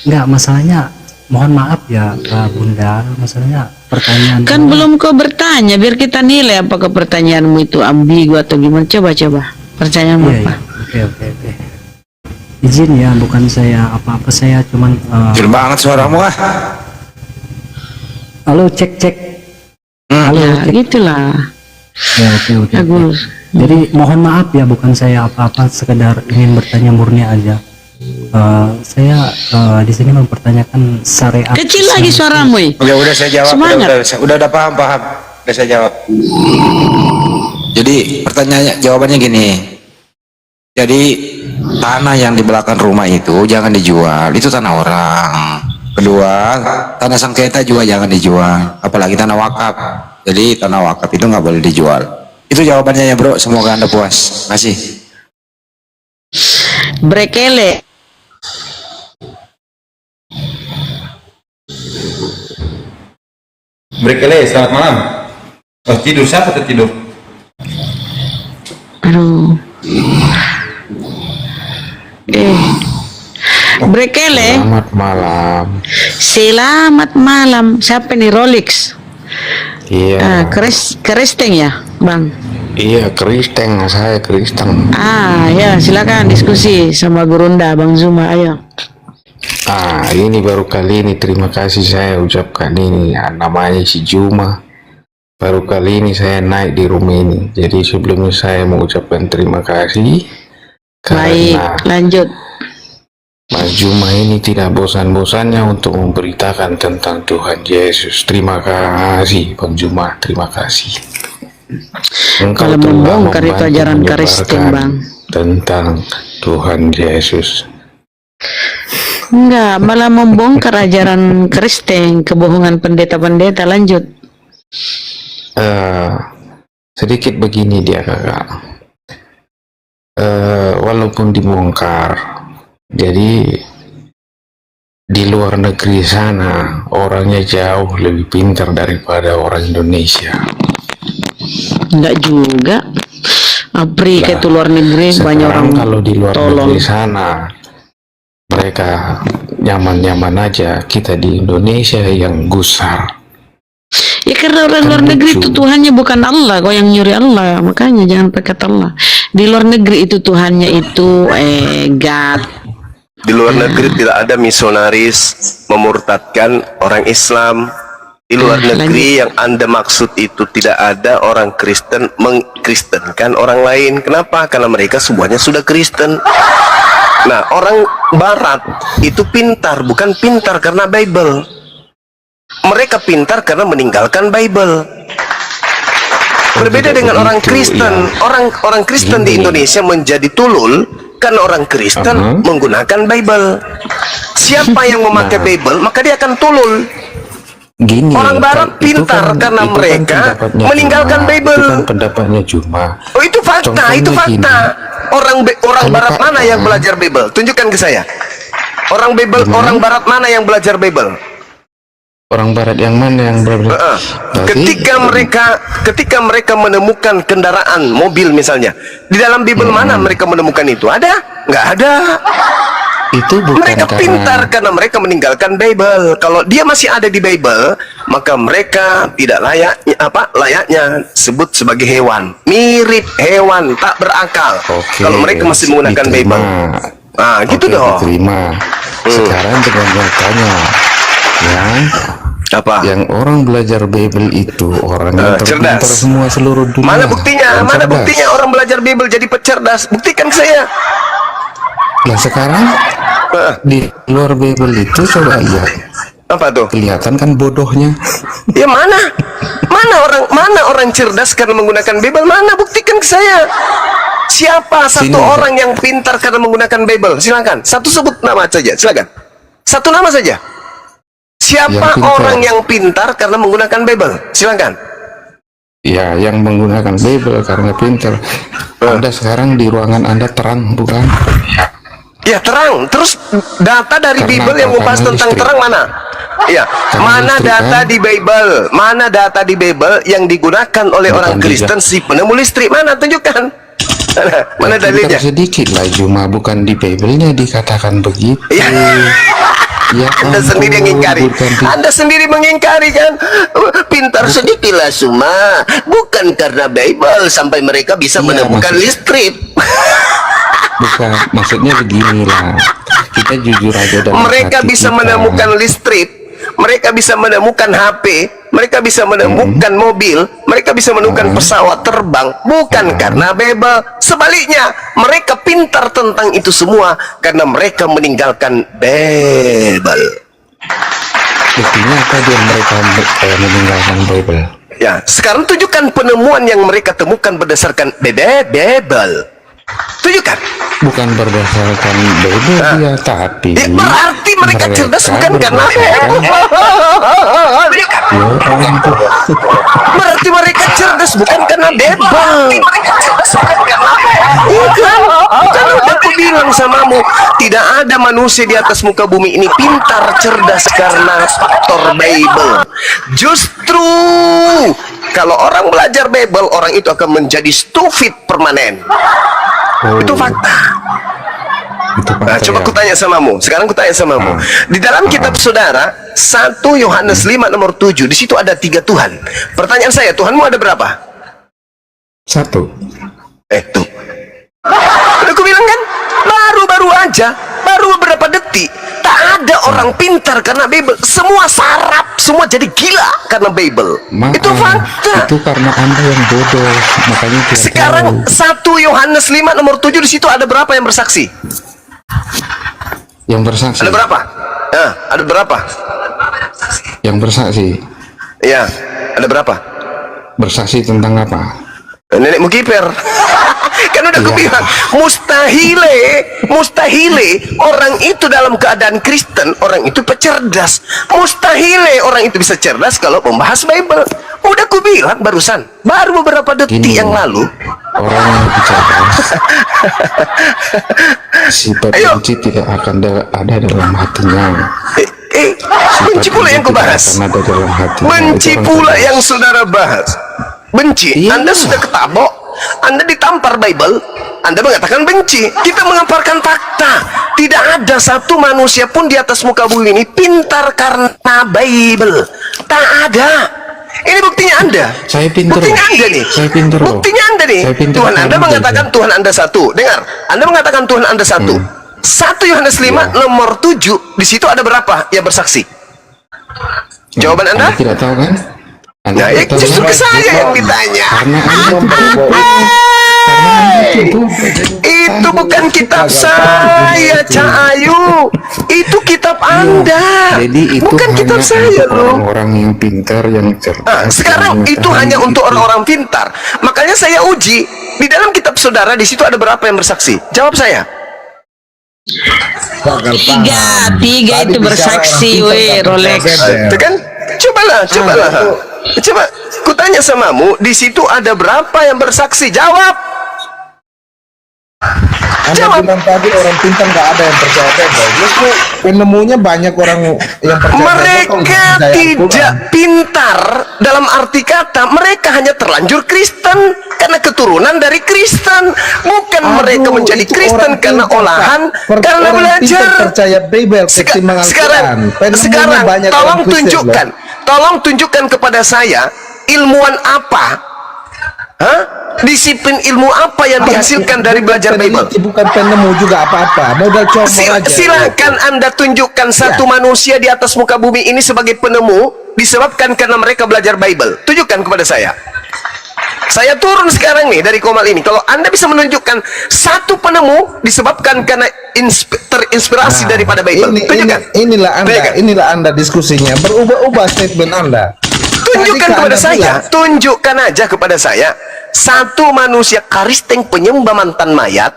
[SPEAKER 6] Enggak, masalahnya mohon maaf ya Bunda, masalahnya pertanyaan
[SPEAKER 5] Kan belum kau bertanya, biar kita nilai apakah pertanyaanmu itu ambigu atau gimana. Coba pertanyaanmu
[SPEAKER 6] Iya,
[SPEAKER 5] apa?
[SPEAKER 6] iya. Oke. Izin ya, bukan saya apa-apa, saya cuman
[SPEAKER 4] Kecil banget suaramu ah.
[SPEAKER 6] halo, cek. Halo,
[SPEAKER 5] Ya
[SPEAKER 6] cek.
[SPEAKER 5] gitulah.
[SPEAKER 6] Ya, oke.
[SPEAKER 5] Bagus.
[SPEAKER 6] Jadi mohon maaf ya, bukan saya apa-apa, sekedar ingin bertanya murni aja. Saya di sini mempertanyakan syariat.
[SPEAKER 5] Kecil lagi suaramu.
[SPEAKER 4] Oke, udah saya jawab.
[SPEAKER 5] Semangat.
[SPEAKER 4] Udah paham. Udah saya jawab. Jadi pertanyaannya, jawabannya gini. Jadi tanah yang di belakang rumah itu jangan dijual, itu tanah orang. Kedua, tanah sengketa juga jangan dijual, apalagi tanah wakaf. Jadi tanah wakaf itu nggak boleh dijual. Itu jawabannya ya bro, semoga Anda puas. Makasih.
[SPEAKER 5] Brekele.
[SPEAKER 1] Brekele, selamat malam. Oh, tidur siapa tuh tidur?
[SPEAKER 5] Aduh. Brekele.
[SPEAKER 7] Selamat malam.
[SPEAKER 5] Selamat malam. Siapa nih Rolex?
[SPEAKER 7] Iya.
[SPEAKER 5] Keresteng ya, Bang?
[SPEAKER 7] Iya, Kristen, saya Kristen.
[SPEAKER 5] Ya silakan diskusi sama Gurunda, Bang Zuma, ayo.
[SPEAKER 7] Ini baru kali ini terima kasih saya ucapkan ini. Namanya si Juma. Baru kali ini saya naik di room ini. Jadi sebelumnya saya mau ucapkan terima kasih.
[SPEAKER 5] Baik,
[SPEAKER 7] Karena
[SPEAKER 5] lanjut.
[SPEAKER 7] Mas Juma ini tidak bosan-bosannya untuk memberitakan tentang Tuhan Yesus. Terima kasih, Bang Juma. Terima kasih. Engkau
[SPEAKER 5] Kalau
[SPEAKER 7] telah
[SPEAKER 5] membongkar itu
[SPEAKER 7] membantu
[SPEAKER 5] ajaran Kristen,
[SPEAKER 7] menyebarkan
[SPEAKER 5] Bang.
[SPEAKER 7] tentang Tuhan Yesus.
[SPEAKER 5] Enggak, malah membongkar ajaran Kristen, kebohongan pendeta-pendeta. Lanjut.
[SPEAKER 7] Sedikit begini dia kakak. Walaupun dibongkar, jadi di luar negeri sana orangnya jauh lebih pintar daripada orang Indonesia.
[SPEAKER 5] Enggak juga. Afrika itu luar negeri banyak orang
[SPEAKER 7] Kalau di luar
[SPEAKER 5] tolong.
[SPEAKER 7] negeri sana mereka nyaman-nyaman aja, kita di Indonesia yang gusar.
[SPEAKER 5] Ya karena orang luar negeri itu Tuhannya bukan Allah, kau yang nyuri Allah, makanya jangan pakai kata Allah. Di luar negeri itu Tuhannya itu God.
[SPEAKER 2] Di luar negeri tidak ada misionaris memurtadkan orang Islam. Di luar negeri yang Anda maksud itu tidak ada orang Kristen mengkristenkan orang lain. Kenapa? Karena mereka semuanya sudah Kristen. Nah, orang Barat itu pintar, bukan pintar karena Bible. Mereka pintar karena meninggalkan Bible. Berbeda dengan orang Kristen. Orang Kristen di Indonesia menjadi tulul karena orang Kristen menggunakan Bible. Siapa yang memakai Bible, maka dia akan tulul.
[SPEAKER 7] Gini,
[SPEAKER 2] Orang Barat pintar karena mereka meninggalkan Bible.
[SPEAKER 7] Itu kan pendapatnya Juma.
[SPEAKER 2] Oh, itu fakta,
[SPEAKER 7] Contohnya
[SPEAKER 2] itu fakta.
[SPEAKER 7] gini.
[SPEAKER 2] Orang
[SPEAKER 7] Kalau
[SPEAKER 2] Barat
[SPEAKER 7] Pak-
[SPEAKER 2] mana yang belajar Bible? Tunjukkan ke saya. Orang Barat mana yang belajar Bible?
[SPEAKER 7] Orang Barat yang mana yang benar?
[SPEAKER 2] Ketika mereka menemukan kendaraan mobil misalnya, di dalam Bible mana mereka menemukan itu? Ada? Nggak ada.
[SPEAKER 7] Itu bukan
[SPEAKER 2] Mereka
[SPEAKER 7] karena
[SPEAKER 2] pintar karena mereka meninggalkan Bible. Kalau dia masih ada di Bible, maka mereka tidak layaknya sebut sebagai hewan, mirip hewan, tak berakal.
[SPEAKER 7] Oke,
[SPEAKER 2] Kalau mereka masih menggunakan
[SPEAKER 7] diterima.
[SPEAKER 2] Bible. Nah, gitu
[SPEAKER 7] Oke,
[SPEAKER 2] dong.
[SPEAKER 7] diterima. Sekarang dengan nyatanya, ya,
[SPEAKER 2] Apa?
[SPEAKER 7] yang orang belajar Bible itu orang yang terpintar
[SPEAKER 2] cerdas.
[SPEAKER 7] semua seluruh dunia.
[SPEAKER 2] Mana buktinya?
[SPEAKER 7] Yang
[SPEAKER 2] Mana
[SPEAKER 7] cerdas.
[SPEAKER 2] buktinya orang belajar Bible jadi cerdas? Buktikan ke saya.
[SPEAKER 7] Nah sekarang di luar Bible itu coba lihat,
[SPEAKER 2] Apa tuh?
[SPEAKER 7] kelihatan kan bodohnya.
[SPEAKER 2] Ya mana? Mana orang cerdas karena menggunakan Bible? Mana? Buktikan ke saya. Siapa satu
[SPEAKER 7] Sini,
[SPEAKER 2] orang yang pintar karena menggunakan Bible? Silakan. Satu sebut nama saja. Silakan. Satu nama saja. Siapa
[SPEAKER 7] Yang pintar.
[SPEAKER 2] orang yang pintar karena menggunakan Bible? Silakan.
[SPEAKER 7] Ya, yang menggunakan Bible karena pintar. Anda sekarang di ruangan Anda terang, bukan?
[SPEAKER 2] Ya terang. Terus data dari
[SPEAKER 7] Karena
[SPEAKER 2] Bible yang
[SPEAKER 7] apa?
[SPEAKER 2] membahas
[SPEAKER 7] Karena
[SPEAKER 2] tentang
[SPEAKER 7] listrik.
[SPEAKER 2] terang mana? Ya,
[SPEAKER 7] Karena
[SPEAKER 2] mana
[SPEAKER 7] listrik,
[SPEAKER 2] data
[SPEAKER 7] kan?
[SPEAKER 2] di Bible? Mana data di Bible yang digunakan oleh
[SPEAKER 7] Bukan
[SPEAKER 2] orang Kristen si penemu listrik? Mana? Tunjukkan. Mana dalilnya?
[SPEAKER 7] Sedikit lah, cuma bukan di Bible-nya dikatakan begitu.
[SPEAKER 2] Ya.
[SPEAKER 7] Ya
[SPEAKER 2] Anda
[SPEAKER 7] ampun,
[SPEAKER 2] sendiri yang ingkari.
[SPEAKER 7] bukan di-
[SPEAKER 2] Anda sendiri mengingkari kan? Pintar sedikitlah Suma. Bukan karena Bible sampai mereka bisa
[SPEAKER 7] Iya,
[SPEAKER 2] menemukan
[SPEAKER 7] maksud-
[SPEAKER 2] listrik.
[SPEAKER 7] Bukan, maksudnya beginilah. Kita jujur aja dalam
[SPEAKER 2] Mereka
[SPEAKER 7] hati
[SPEAKER 2] bisa
[SPEAKER 7] kita.
[SPEAKER 2] menemukan listrik. Mereka bisa menemukan HP, mereka bisa menemukan mobil, mereka bisa menemukan pesawat terbang, bukan karena Bible. Sebaliknya, mereka pintar tentang itu semua karena mereka meninggalkan Bible.
[SPEAKER 7] Buktinya apa dia mereka meninggalkan Bible?
[SPEAKER 2] Ya, sekarang tunjukkan penemuan yang mereka temukan berdasarkan Bible. Tunjukkan.
[SPEAKER 7] Bukan berdasarkan Bible dia, tapi
[SPEAKER 2] Ya, berarti mereka cerdas bukan karena
[SPEAKER 7] berdasarkan-
[SPEAKER 2] Tunjukkan.
[SPEAKER 7] Ya ampun.
[SPEAKER 2] Berarti mereka cerdas bukan karena Bible. Bukan. Kan udah aku bilang samamu, tidak ada manusia di atas muka bumi ini pintar cerdas karena faktor Bible. Justru kalau orang belajar Bible, orang itu akan menjadi stupid permanen.
[SPEAKER 7] Oh,
[SPEAKER 2] Itu fakta.
[SPEAKER 7] itu fakta
[SPEAKER 2] Nah, coba
[SPEAKER 7] ya.
[SPEAKER 2] kutanya samamu. Sekarang kutanya samamu. Di dalam kitab saudara 1 Yohanes 5 nomor 7, di situ ada 3 Tuhan. Pertanyaan saya, Tuhanmu ada berapa?
[SPEAKER 7] Satu.
[SPEAKER 2] Tuh. Udah aku bilang kan? Baru-baru aja, baru beberapa detik. Tak ada orang pintar karena Bible. Semua sarap, semua jadi gila karena Bible.
[SPEAKER 7] Maaf,
[SPEAKER 2] Itu fakta.
[SPEAKER 7] itu karena Anda yang bodoh, makanya tidak
[SPEAKER 2] Sekarang
[SPEAKER 7] tahu.
[SPEAKER 2] 1 Yohanes 5 nomor 7, di situ ada berapa yang bersaksi?
[SPEAKER 7] Yang bersaksi,
[SPEAKER 2] Ada berapa? Ada berapa?
[SPEAKER 7] yang bersaksi,
[SPEAKER 2] Ya, ada berapa?
[SPEAKER 7] bersaksi tentang apa?
[SPEAKER 2] Nenek Mukiper. Kan udah aku bilang, mustahile orang itu dalam keadaan Kristen, orang itu pecerdas. Mustahile orang itu bisa cerdas kalau membahas Bible. Udah aku bilang barusan, baru beberapa detik
[SPEAKER 7] Gini,
[SPEAKER 2] yang lalu.
[SPEAKER 7] orang yang cerdas, sifat
[SPEAKER 2] Ayo.
[SPEAKER 7] benci tidak akan ada dalam hatinya.
[SPEAKER 2] Benci pula yang kau bahas.
[SPEAKER 7] Akan ada dalam hatinya.
[SPEAKER 2] Benci
[SPEAKER 7] Itu orang
[SPEAKER 2] pula
[SPEAKER 7] cerdas.
[SPEAKER 2] yang saudara bahas. Benci.
[SPEAKER 7] Iya.
[SPEAKER 2] Anda sudah ketabok. Anda ditampar Bible. Anda mengatakan benci. Kita mengaparkan fakta. Tidak ada satu manusia pun di atas muka bumi ini pintar karena Bible. Tak ada. Ini buktinya Anda.
[SPEAKER 7] Saya pintar.
[SPEAKER 2] Buktinya Anda nih.
[SPEAKER 7] Saya pintar.
[SPEAKER 2] Buktinya Anda nih.
[SPEAKER 7] Saya pintar
[SPEAKER 2] Tuhan Anda
[SPEAKER 7] karena
[SPEAKER 2] mengatakan
[SPEAKER 7] Bible.
[SPEAKER 2] Tuhan Anda satu. Dengar. Anda mengatakan Tuhan Anda satu. 1 Yohanes 5 nomor 7. Di situ ada berapa yang bersaksi? Jawaban Anda?
[SPEAKER 7] Anda tidak tahu kan? Anda
[SPEAKER 2] Nah,
[SPEAKER 7] tidak tahu
[SPEAKER 2] justru
[SPEAKER 7] kan?
[SPEAKER 2] ke saya yang ditanya.
[SPEAKER 7] Karena Anda itu
[SPEAKER 2] Itu bukan kitab saya, Cak Ayu. Itu kitab Anda.
[SPEAKER 7] Jadi itu
[SPEAKER 2] Bukan
[SPEAKER 7] hanya
[SPEAKER 2] kitab saya
[SPEAKER 7] untuk
[SPEAKER 2] loh.
[SPEAKER 7] orang-orang yang pintar, yang cerdas.
[SPEAKER 2] Sekarang
[SPEAKER 7] yang
[SPEAKER 2] itu
[SPEAKER 7] mengetahui
[SPEAKER 2] hanya untuk
[SPEAKER 7] itu.
[SPEAKER 2] orang-orang pintar. Makanya saya uji di dalam kitab saudara, di situ ada berapa yang bersaksi? Jawab saya.
[SPEAKER 5] Tiga itu bersaksi, weh, Rolex.
[SPEAKER 2] Itu kan? Cobalah. Coba, kutanya samamu, di situ ada berapa yang bersaksi? Jawab.
[SPEAKER 8] Anda
[SPEAKER 2] Jawab.
[SPEAKER 8] bilang tadi orang pintar nggak ada yang percaya Bible. Justru penemunya banyak orang yang percaya Bible, kalau
[SPEAKER 2] Mereka
[SPEAKER 8] nggak percaya
[SPEAKER 2] tidak
[SPEAKER 8] Al-Quran.
[SPEAKER 2] pintar dalam arti kata, mereka hanya terlanjur Kristen karena keturunan dari Kristen, bukan mereka menjadi
[SPEAKER 8] itu
[SPEAKER 2] Kristen
[SPEAKER 8] orang
[SPEAKER 2] karena
[SPEAKER 8] pintar,
[SPEAKER 2] olahan,
[SPEAKER 8] Pak.
[SPEAKER 2] karena
[SPEAKER 8] Orang
[SPEAKER 2] belajar.
[SPEAKER 8] pintar percaya Bible ketimbang
[SPEAKER 2] Sekarang,
[SPEAKER 8] Al-Quran. Penemunya
[SPEAKER 2] sekarang,
[SPEAKER 8] banyak
[SPEAKER 2] tolong
[SPEAKER 8] orang Kristen,
[SPEAKER 2] tunjukkan, tolong tunjukkan kepada saya ilmuwan apa, disiplin ilmu apa yang dihasilkan dari belajar Bible?
[SPEAKER 8] Peneliti bukan penemu juga apa-apa, modal comot aja.
[SPEAKER 2] Silakan Anda tunjukkan satu manusia di atas muka bumi ini sebagai penemu disebabkan karena mereka belajar Bible. Tunjukkan kepada saya. Saya turun sekarang nih dari Komal ini. Kalau Anda bisa menunjukkan satu penemu disebabkan karena terinspirasi daripada Bible. Tunjukkan.
[SPEAKER 8] Inilah Anda diskusinya. Berubah-ubah statement Anda.
[SPEAKER 2] Tunjukkan
[SPEAKER 8] Tadi
[SPEAKER 2] kepada
[SPEAKER 8] Anda
[SPEAKER 2] saya.
[SPEAKER 8] bilang,
[SPEAKER 2] Tunjukkan aja kepada saya satu manusia karisteng penyembah mantan mayat.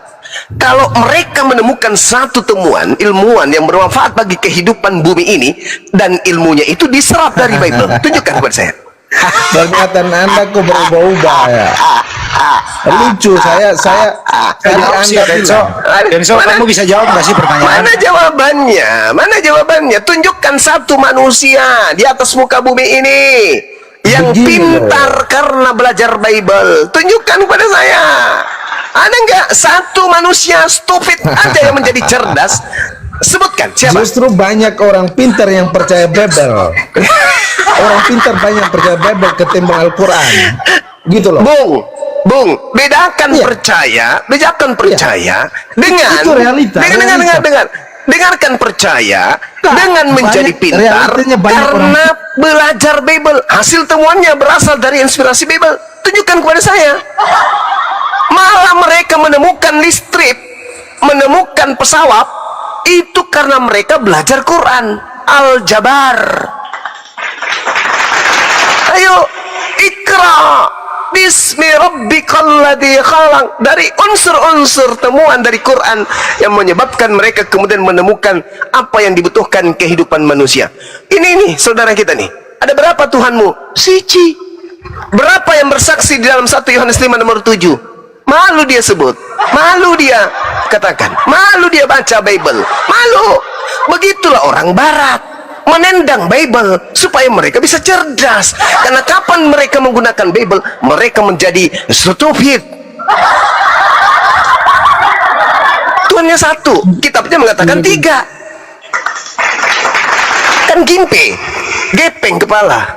[SPEAKER 2] Kalau mereka menemukan satu temuan ilmuwan yang bermanfaat bagi kehidupan bumi ini dan ilmunya itu diserap dari Bible, tunjukkan kepada saya.
[SPEAKER 8] pernyataan Anda kok berubah-ubah ya. Lucu saya tadi Anda bilang.
[SPEAKER 4] Denso, kamu bisa jawab nggak sih pertanyaan?
[SPEAKER 2] Mana jawabannya? Tunjukkan satu manusia di atas muka bumi ini yang
[SPEAKER 8] Begini
[SPEAKER 2] pintar karena belajar Bible. Tunjukkan kepada saya. Ada nggak satu manusia stupid aja yang menjadi cerdas? Sebutkan siapa?
[SPEAKER 8] Justru banyak orang pintar yang percaya Bible. Orang pintar banyak percaya Bible ketimbang Al-Quran. Gitu loh.
[SPEAKER 2] Bung, bedakan
[SPEAKER 8] Iya.
[SPEAKER 2] bedakan percaya dengan
[SPEAKER 8] Itu realita, realita.
[SPEAKER 2] dengarkan percaya
[SPEAKER 8] Nah,
[SPEAKER 2] dengan menjadi
[SPEAKER 8] banyak-
[SPEAKER 2] pintar
[SPEAKER 8] realitanya banyak
[SPEAKER 2] karena belajar Bible. Hasil temuannya berasal dari inspirasi Bible. Tunjukkan kepada saya. Malah mereka menemukan listrik, menemukan pesawat, itu karena mereka belajar Quran, Al-Jabar. Ayo, ikra bismi rabbikal ladzi khalaq. Dari unsur-unsur temuan dari Quran yang menyebabkan mereka kemudian menemukan apa yang dibutuhkan kehidupan manusia. Ini saudara kita nih. Ada berapa Tuhanmu? Siji. Berapa yang bersaksi di dalam 1 Yohanes 5 nomor 7? Malu dia sebut, malu dia katakan, malu dia baca Bible, malu. Begitulah orang Barat menendang Bible supaya mereka bisa cerdas. Karena kapan mereka menggunakan Bible, mereka menjadi stupid. Tuhannya satu, kitabnya mengatakan 3. Kan gimpe, gepeng kepala.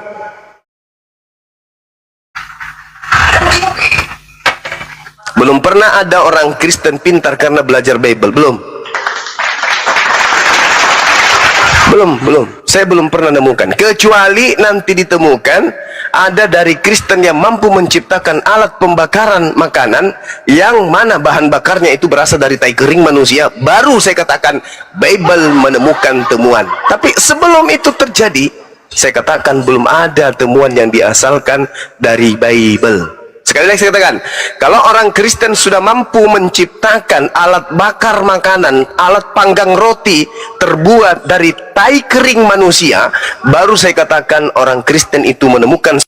[SPEAKER 2] Belum pernah ada orang Kristen pintar karena belajar Bible. Belum. Saya belum pernah nemukan. Kecuali nanti ditemukan ada dari Kristen yang mampu menciptakan alat pembakaran makanan yang mana bahan bakarnya itu berasal dari tai kering manusia. Baru saya katakan Bible menemukan temuan. Tapi sebelum itu terjadi, saya katakan belum ada temuan yang diasalkan dari Bible. Sekali lagi saya katakan, kalau orang Kristen sudah mampu menciptakan alat bakar makanan, alat panggang roti terbuat dari tai kering manusia, baru saya katakan orang Kristen itu menemukan.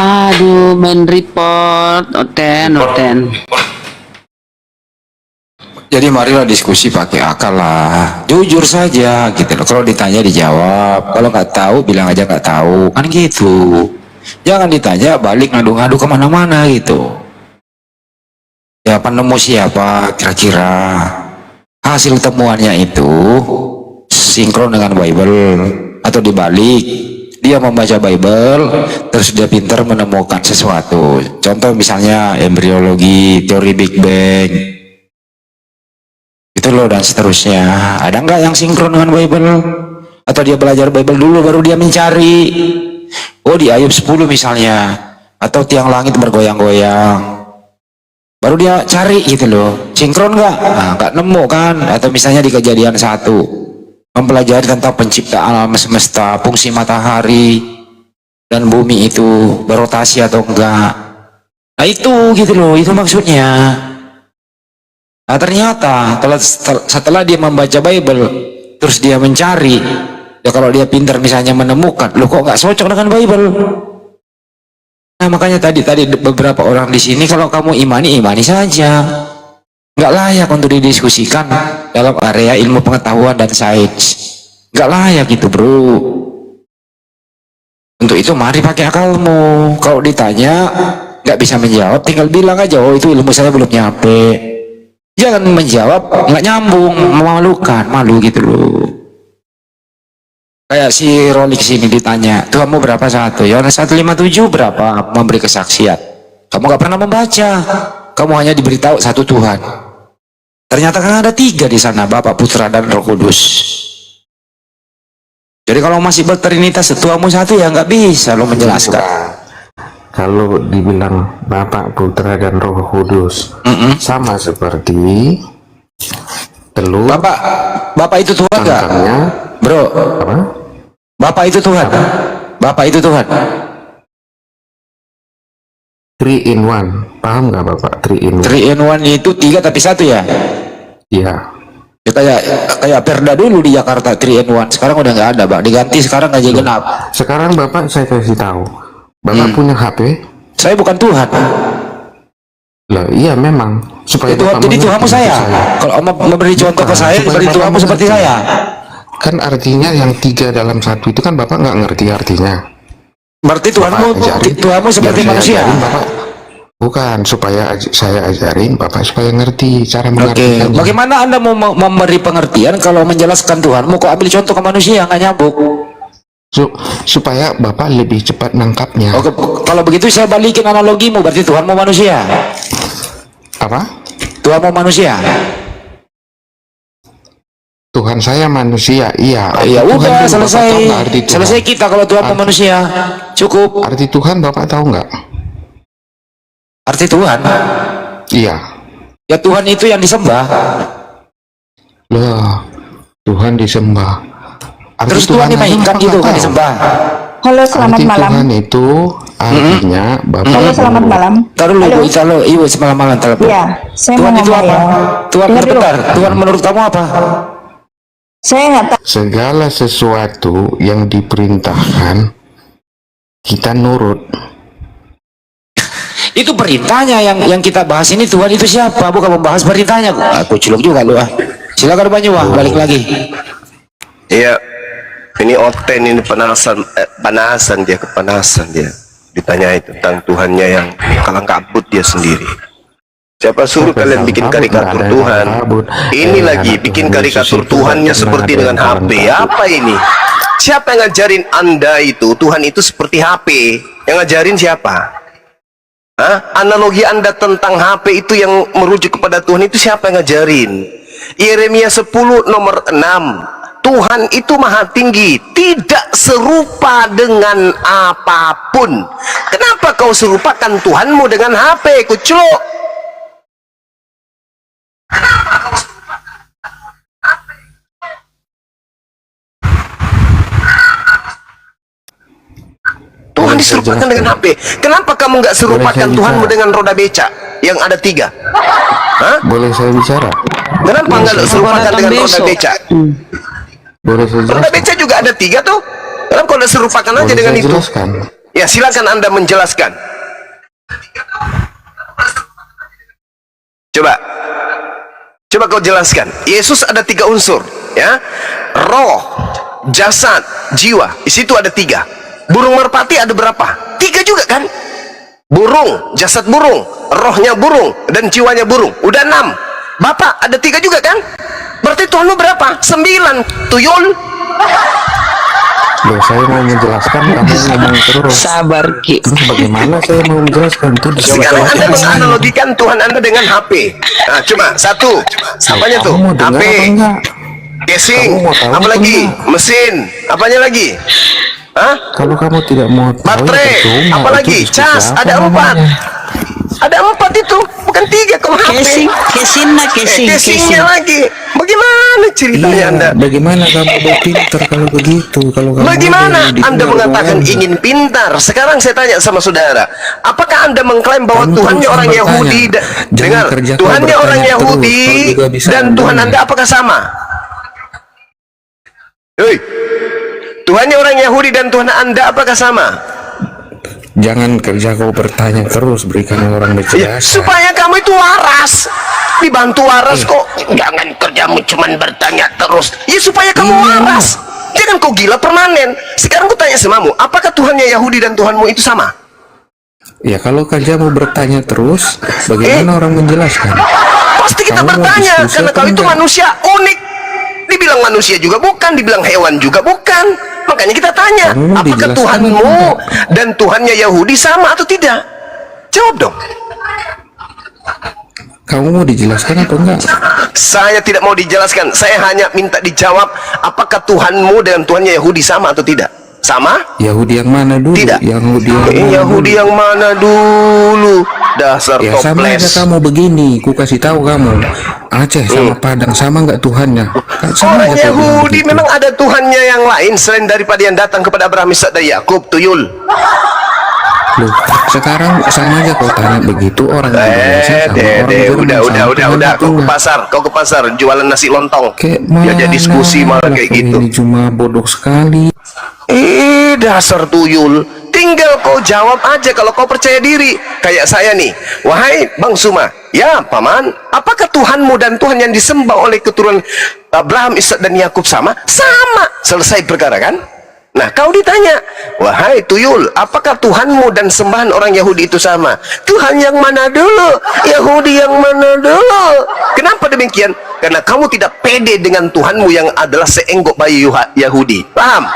[SPEAKER 5] Aduh, main report, Oten.
[SPEAKER 4] Jadi marilah diskusi pakai akal lah, jujur saja gitu loh. Kalau ditanya dijawab, kalau nggak tahu bilang aja nggak tahu, kan gitu. Jangan ditanya balik ngadu-ngadu kemana-mana gitu. Ya penemu siapa kira-kira? Hasil temuannya itu sinkron dengan Bible atau dibalik? Dia membaca Bible, terus dia pintar menemukan sesuatu. Contoh misalnya embriologi, teori Big Bang. Itu loh, dan seterusnya. Ada nggak yang sinkron dengan Bible? Atau dia belajar Bible dulu baru dia mencari? Oh, di Ayub 10 misalnya, atau tiang langit bergoyang-goyang, baru dia cari gitu loh. Sinkron nggak? Nah, nggak nemu kan? Atau misalnya di Kejadian 1 mempelajari tentang penciptaan alam semesta, fungsi matahari dan bumi itu berotasi atau enggak. Nah itu gitu loh, itu maksudnya. Nah ternyata setelah dia membaca Bible, terus dia mencari, ya kalau dia pintar misalnya menemukan, loh kok nggak cocok dengan Bible. Nah makanya tadi beberapa orang di sini, kalau kamu imani saja, nggak layak untuk didiskusikan dalam area ilmu pengetahuan dan sains, nggak layak itu bro. Untuk itu mari pakai akalmu. Kalau ditanya nggak bisa menjawab, tinggal bilang aja, oh itu ilmu saya belum nyampe. Jangan menjawab nggak nyambung, memalukan, malu gitu loh. Kayak si Rolik sini ditanya, Tuhanmu berapa satu? Yohanes 1:57 berapa memberi kesaksian? Kamu nggak pernah membaca, kamu hanya diberitahu satu Tuhan. Ternyata kan ada 3 di sana, Bapa, Putra, dan Roh Kudus. Jadi kalau masih bertrinitas Tuhanmu satu, ya nggak bisa lo menjelaskan.
[SPEAKER 7] Kalau dibilang Bapak, Putra, dan Roh Kudus, sama seperti telur.
[SPEAKER 4] Bapak itu Tuhan nggak?
[SPEAKER 7] Kangkangnya,
[SPEAKER 4] Bro,
[SPEAKER 7] apa?
[SPEAKER 4] Bapak itu Tuhan. Bapak itu Tuhan.
[SPEAKER 7] 3 in 1. Paham nggak Bapak? 3 in 1.
[SPEAKER 4] 3 in 1 itu 3 tapi 1 ya?
[SPEAKER 7] Iya.
[SPEAKER 4] Ya, kayak Perda dulu di Jakarta 3 in 1. Sekarang udah nggak ada, Bang. Diganti sekarang ganjil genap.
[SPEAKER 7] Sekarang Bapak saya kasih tahu. Bapak punya HP?
[SPEAKER 4] Saya bukan Tuhan.
[SPEAKER 7] Lah iya memang. Supaya
[SPEAKER 4] Tuhan,
[SPEAKER 7] Bapak
[SPEAKER 4] jadi
[SPEAKER 7] mengerti
[SPEAKER 4] Tuhanmu saya.
[SPEAKER 7] saya.
[SPEAKER 4] Kalau Om memberi contoh ke saya,
[SPEAKER 7] supaya
[SPEAKER 4] beri
[SPEAKER 7] Bapak
[SPEAKER 4] Tuhanmu seperti
[SPEAKER 7] mengerti.
[SPEAKER 4] saya.
[SPEAKER 7] Kan artinya yang 3 dalam 1 itu kan Bapak nggak ngerti artinya.
[SPEAKER 4] Berarti Tuhanmu seperti
[SPEAKER 7] Yang saya
[SPEAKER 4] manusia.
[SPEAKER 7] ajarin, Bapak, bukan supaya saya ajarin Bapak supaya ngerti cara
[SPEAKER 4] Oke,
[SPEAKER 7] mengartikannya.
[SPEAKER 4] bagaimana Anda mau memberi pengertian kalau menjelaskan Tuhanmu kok ambil contoh ke manusia nggak nyambung?
[SPEAKER 7] Supaya Bapak lebih cepat nangkapnya.
[SPEAKER 4] Oke, kalau begitu saya balikin analogimu, berarti Tuhanmu manusia.
[SPEAKER 7] Apa?
[SPEAKER 4] Tuhanmu manusia.
[SPEAKER 7] Tuhan saya manusia, iya.
[SPEAKER 4] Ya
[SPEAKER 7] Tuhan
[SPEAKER 4] udah,
[SPEAKER 7] dulu, Bapak
[SPEAKER 4] selesai.
[SPEAKER 7] tahu nggak arti Tuhan?
[SPEAKER 4] Selesai kita kalau Tuhanmu manusia. Cukup.
[SPEAKER 7] Arti Tuhan Bapak tahu nggak?
[SPEAKER 4] Arti Tuhan.
[SPEAKER 7] Iya.
[SPEAKER 4] Ya Tuhan itu yang disembah.
[SPEAKER 7] Loh, Tuhan disembah. Arti
[SPEAKER 4] Terus Tuhan
[SPEAKER 7] aja
[SPEAKER 4] dimainkan
[SPEAKER 7] Bapak
[SPEAKER 4] gitu
[SPEAKER 7] nggak
[SPEAKER 4] kan
[SPEAKER 7] tahu.
[SPEAKER 4] disembah.
[SPEAKER 9] Halo, selamat
[SPEAKER 7] Arti
[SPEAKER 9] malam.
[SPEAKER 7] Tuhan itu artinya Bapak.
[SPEAKER 9] Halo, selamat malam.
[SPEAKER 4] Taruh dulu, Ibu semalam-malam telepon.
[SPEAKER 9] Iya, saya
[SPEAKER 4] Tuhan
[SPEAKER 9] mau
[SPEAKER 4] itu
[SPEAKER 9] ngomong
[SPEAKER 4] apa?
[SPEAKER 9] ya.
[SPEAKER 4] Tuhan
[SPEAKER 9] Dengar dulu.
[SPEAKER 4] bentar. Tuhan menurut kamu apa?
[SPEAKER 9] Saya nggak tahu.
[SPEAKER 7] Segala sesuatu yang diperintahkan kita nurut.
[SPEAKER 4] Itu perintahnya yang kita bahas ini. Tuhan itu siapa? Bukan membahas perintahnya. Aku culuk juga lu ah. Silakan Banyuwah, balik lagi.
[SPEAKER 2] Iya, ini Oten ini panasan dia ditanyai tentang Tuhannya yang kalang kabut dia sendiri. Siapa suruh kalian bikin karikatur Tuhan? Ini lagi bikin karikatur Tuhannya seperti dengan HP. Apa ini? Siapa yang ngajarin Anda itu Tuhan itu seperti HP? Yang ngajarin siapa? Hah? Analogi Anda tentang HP itu yang merujuk kepada Tuhan itu siapa yang ngajarin? Yeremia 10 nomor 6. Tuhan itu maha tinggi, tidak serupa dengan apapun. Kenapa kau serupakan Tuhanmu dengan HP, kucluk? Tuhan diserupakan dengan HP. Kenapa kamu nggak serupakan Tuhanmu dengan roda becak yang ada 3? Hah?
[SPEAKER 7] Boleh saya bicara?
[SPEAKER 2] Kenapa nggak serupakan dengan roda becak?
[SPEAKER 7] Boleh saya
[SPEAKER 2] Roda
[SPEAKER 7] jelaskan?
[SPEAKER 2] becak juga ada 3 tuh. Kenapa kau nggak serupakan aja
[SPEAKER 7] Boleh
[SPEAKER 2] dengan
[SPEAKER 7] saya
[SPEAKER 2] itu?
[SPEAKER 7] jelaskan?
[SPEAKER 2] Ya silakan Anda menjelaskan. Coba kau jelaskan. Yesus ada 3 unsur, ya. Roh, jasad, jiwa. Di situ ada 3. Burung merpati ada berapa? 3 juga kan? Burung, jasad burung, rohnya burung, dan jiwanya burung. Udah 6. Bapak ada 3 juga kan? Berarti Tuhanmu berapa? 9. Tuyul.
[SPEAKER 7] Loh, saya mau menjelaskan, kamu ngomong terus.
[SPEAKER 5] Sabar Ki.
[SPEAKER 7] Terus bagaimana saya mau menjelaskan itu?
[SPEAKER 2] Sekarang Anda menganalogikan Tuhan Anda dengan HP. Nah, cuma satu. Apanya tuh?
[SPEAKER 7] Kamu mau dengar
[SPEAKER 2] HP.
[SPEAKER 7] apa enggak?
[SPEAKER 2] Casing.
[SPEAKER 7] Kamu mau tahu
[SPEAKER 2] Apa
[SPEAKER 7] apa
[SPEAKER 2] lagi?
[SPEAKER 7] enggak?
[SPEAKER 2] Mesin. Apanya lagi? Hah?
[SPEAKER 7] Kalau kamu tidak mau tahu,
[SPEAKER 2] Baterai.
[SPEAKER 7] ya percuma.
[SPEAKER 2] Apa
[SPEAKER 7] Itu
[SPEAKER 2] lagi?
[SPEAKER 7] diskusi
[SPEAKER 2] Cas.
[SPEAKER 7] apa
[SPEAKER 2] Ada 4.
[SPEAKER 7] namanya?
[SPEAKER 2] Ada 4 itu. Bukan 3 kalau HP. Casingnya lagi. Bagaimana ceritanya
[SPEAKER 7] Iya,
[SPEAKER 2] Anda?
[SPEAKER 7] bagaimana kamu mau pintar kalau begitu? Kalau kamu
[SPEAKER 2] Bagaimana
[SPEAKER 7] mau
[SPEAKER 2] Anda
[SPEAKER 7] didengar
[SPEAKER 2] mengatakan
[SPEAKER 7] Anda.
[SPEAKER 2] ingin pintar? Sekarang saya tanya sama saudara, apakah Anda mengklaim bahwa
[SPEAKER 7] Kamu
[SPEAKER 2] Tuhannya
[SPEAKER 7] terus
[SPEAKER 2] orang
[SPEAKER 7] bertanya.
[SPEAKER 2] Yahudi?
[SPEAKER 7] Jangan
[SPEAKER 2] Dengar,
[SPEAKER 7] kerja kau
[SPEAKER 2] Tuhannya orang
[SPEAKER 7] bertanya
[SPEAKER 2] Yahudi
[SPEAKER 7] terus, kau juga bisa
[SPEAKER 2] dan Tuhan
[SPEAKER 7] mendengar.
[SPEAKER 2] Anda apakah sama? Hei, Tuhannya orang Yahudi dan Tuhan Anda apakah sama?
[SPEAKER 7] Jangan kerja kau bertanya terus, berikan orang
[SPEAKER 2] Ya,
[SPEAKER 7] bercerita.
[SPEAKER 2] supaya kamu itu waras. Dibantu waras kok. Jangan kerjamu cuman bertanya terus. Ya supaya kamu waras. Jangan kau gila permanen. Sekarang ku tanya samamu, apakah Tuhannya Yahudi dan Tuhanmu itu sama?
[SPEAKER 7] Ya kalau kerja mau bertanya terus, bagaimana orang menjelaskan?
[SPEAKER 2] Pasti kita
[SPEAKER 7] Kamu mau
[SPEAKER 2] bertanya
[SPEAKER 7] diskusi
[SPEAKER 2] karena
[SPEAKER 7] apa
[SPEAKER 2] kau itu
[SPEAKER 7] enggak?
[SPEAKER 2] manusia unik. Dibilang manusia juga bukan, dibilang hewan juga bukan. Makanya kita tanya,
[SPEAKER 7] Kamu mau
[SPEAKER 2] apakah
[SPEAKER 7] dijelaskan
[SPEAKER 2] Tuhanmu
[SPEAKER 7] apa enggak?
[SPEAKER 2] dan Tuhannya Yahudi sama atau tidak? Jawab dong.
[SPEAKER 7] Kamu mau dijelaskan atau enggak?
[SPEAKER 2] Saya tidak mau dijelaskan. Saya hanya minta dijawab, apakah Tuhanmu dengan Tuhannya Yahudi sama atau tidak? Sama?
[SPEAKER 7] Yahudi yang mana dulu?
[SPEAKER 2] Tidak.
[SPEAKER 7] Yahudi yang mana
[SPEAKER 2] Yahudi
[SPEAKER 7] dulu?
[SPEAKER 2] yang mana dulu? Dasar
[SPEAKER 7] Ya sama aja
[SPEAKER 2] toples.
[SPEAKER 7] kamu begini, ku kasih tahu kamu. Aceh sama Padang sama nggak Tuhannya? Kan sama
[SPEAKER 2] Orang
[SPEAKER 7] aja kau bilang
[SPEAKER 2] Yahudi
[SPEAKER 7] begitu.
[SPEAKER 2] memang ada Tuhannya yang lain selain daripada yang datang kepada Abraham, Ishak dan Yakub, tuyul.
[SPEAKER 7] Loh, sekarang sama aja kau tanya begitu orang Indonesia sama orang Jerman
[SPEAKER 2] Udah,
[SPEAKER 7] sama Tuhan
[SPEAKER 2] kau
[SPEAKER 7] itu
[SPEAKER 2] ke
[SPEAKER 7] enggak.
[SPEAKER 2] pasar, jualan nasi lontong.
[SPEAKER 7] Kayak
[SPEAKER 2] Diajak diskusi malah kayak
[SPEAKER 7] kau
[SPEAKER 2] gitu.
[SPEAKER 7] Ini cuma bodoh sekali.
[SPEAKER 2] Dasar tuyul. Tinggal kau jawab aja kalau kau percaya diri. Kayak saya nih. Wahai Bang Suma. Ya, Paman. Apakah Tuhanmu dan Tuhan yang disembah oleh keturunan Abraham, Ishak dan Yakub sama? Sama. Selesai perkara kan? Nah, kau ditanya, wahai tuyul, apakah Tuhanmu dan sembahan orang Yahudi itu sama? Tuhan yang mana dulu? Yahudi yang mana dulu? Kenapa demikian? Karena kamu tidak pede dengan Tuhanmu yang adalah seenggok bayi Yahudi. Paham?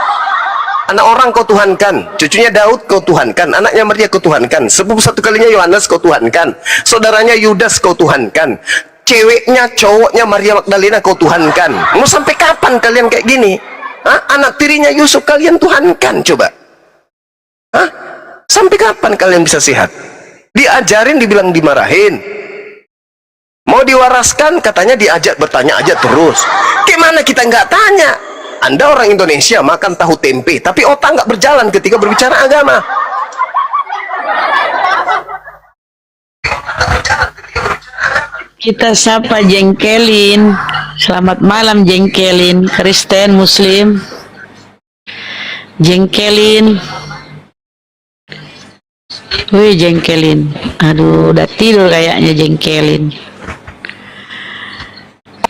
[SPEAKER 2] Anak orang kau tuhankan, cucunya Daud kau tuhankan, anaknya Maria kau tuhankan, sepupu satu kalinya Yohanes kau tuhankan, saudaranya Yudas kau tuhankan, ceweknya, cowoknya Maria Magdalena kau tuhankan. Mau sampai kapan kalian kayak gini? Hah? Anak tirinya Yusuf kalian tuhankan, coba. Hah? Sampai kapan kalian bisa sehat? Diajarin dibilang dimarahin. Mau diwaraskan katanya diajak bertanya aja terus. Gimana kita nggak tanya? Anda orang Indonesia makan tahu tempe, tapi otak nggak berjalan ketika berbicara agama.
[SPEAKER 5] Kita sapa Jengkelin. Selamat malam Jengkelin, Kristen Muslim. Jengkelin. Wih Jengkelin. Aduh, udah tidur kayaknya Jengkelin.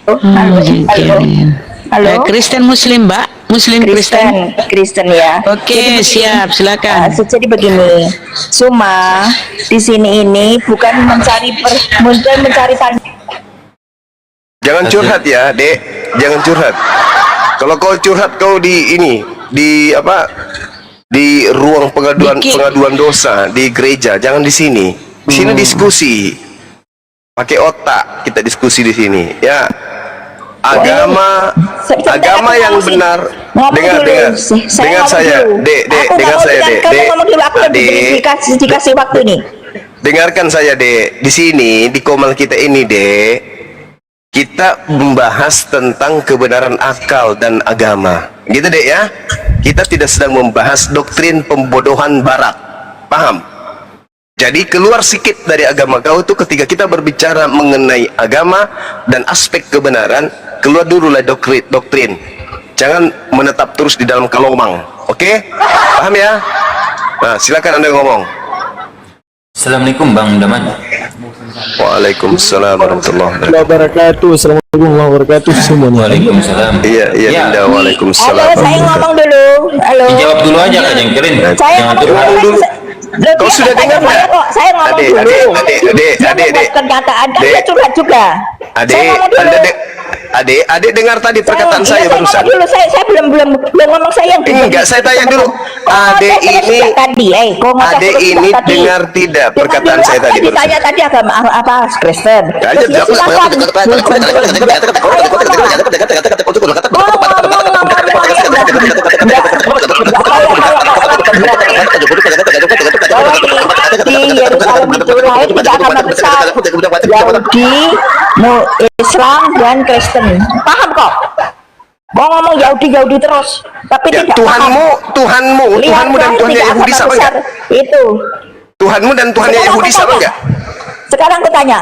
[SPEAKER 9] Halo,
[SPEAKER 5] Jengkelin.
[SPEAKER 9] halo.
[SPEAKER 5] Kristen Muslim, Mbak? Muslim Kristen.
[SPEAKER 9] Kristen ya.
[SPEAKER 5] Oke, siap, silakan.
[SPEAKER 9] Jadi begini, cuma di sini ini bukan mencari
[SPEAKER 2] Jangan curhat ya, Dek. Jangan curhat. Kalau kau curhat kau di ini, di apa? Di ruang pengaduan dosa di gereja, jangan di sini. Di sini diskusi. Pakai otak kita diskusi di sini, ya. Agama yang benar. Dengar saya, Dek, dengar saya, Dek.
[SPEAKER 9] Dikasih waktu nih.
[SPEAKER 2] Dengarkan saya, Dek. Di sini di komal kita ini, Dek, kita membahas tentang kebenaran akal dan agama. Gitu, Dek, ya. Kita tidak sedang membahas doktrin pembodohan barat. Paham? Jadi keluar sedikit dari agama kau itu ketika kita berbicara mengenai agama dan aspek kebenaran, keluar dulu lah doktrin. Jangan menetap terus di dalam kalomang. Oke? Paham ya? Nah, silakan Anda ngomong.
[SPEAKER 1] Assalamualaikum Bang Daman.
[SPEAKER 2] Waalaikumsalam warahmatullahi
[SPEAKER 8] wabarakatuh. Assalamualaikum warahmatullahi wabarakatuh semuanya.
[SPEAKER 1] Waalaikumsalam.
[SPEAKER 2] Iya, Dinda. Waalaikumsalam.
[SPEAKER 9] Halo, saya ngomong dulu. Halo.
[SPEAKER 1] Dijawab dulu aja Kak Jengkelin.
[SPEAKER 9] Saya
[SPEAKER 1] Jangan
[SPEAKER 9] ngomong
[SPEAKER 1] curhat.
[SPEAKER 9] dulu.
[SPEAKER 2] Kau sudah dengar nggak?
[SPEAKER 9] Saya ngomong dulu.
[SPEAKER 2] Adik.
[SPEAKER 9] Kenyataan Anda curhat juga.
[SPEAKER 2] Adik dengar tadi perkataan saya barusan.
[SPEAKER 9] Dulu saya belum ngomong saya yang
[SPEAKER 2] Enggak, saya tanya dulu. Adik ini dengar tidak perkataan saya tadi barusan?
[SPEAKER 9] Ditanya tadi agama apa Kristen. Di Yerusalem itu lahir tiga agama besar, Yahudi, Islam dan Kristen. Paham kok? Mau ngomong Yahudi terus, tapi
[SPEAKER 2] Ya,
[SPEAKER 9] tidak
[SPEAKER 2] Tuhanmu dan Tuhannya Yahudi sama enggak?
[SPEAKER 9] Itu.
[SPEAKER 2] Tuhanmu dan Tuhannya Yahudi sama enggak?
[SPEAKER 9] Sekarang aku tanya.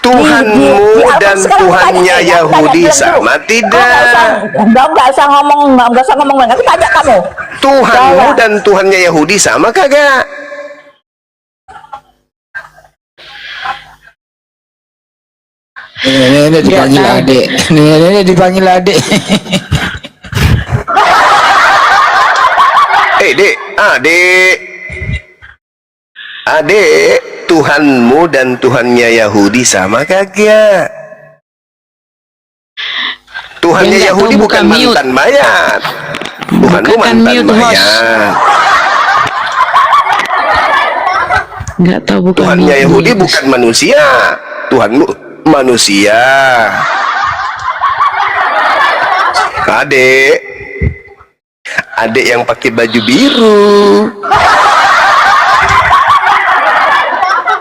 [SPEAKER 2] Tuhanmu dan Tuhannya Yahudi sama tidak?
[SPEAKER 9] Enggak usah ngomong. Aku tanya kamu.
[SPEAKER 2] Tuhanmu dan Tuhannya Yahudi sama kagak?
[SPEAKER 4] Nenek dipanggil adik. Nenek dipanggil adik.
[SPEAKER 2] Adik, Tuhanmu dan Tuhannya Yahudi sama kagak? Tuhannya Yahudi bukan mantan mayat. Tuhanmu mantan mayat.
[SPEAKER 5] Nggak tahu, bukan
[SPEAKER 2] Tuhannya Yahudi bukan manusia. Tuhanmu manusia. Adik yang pakai baju biru.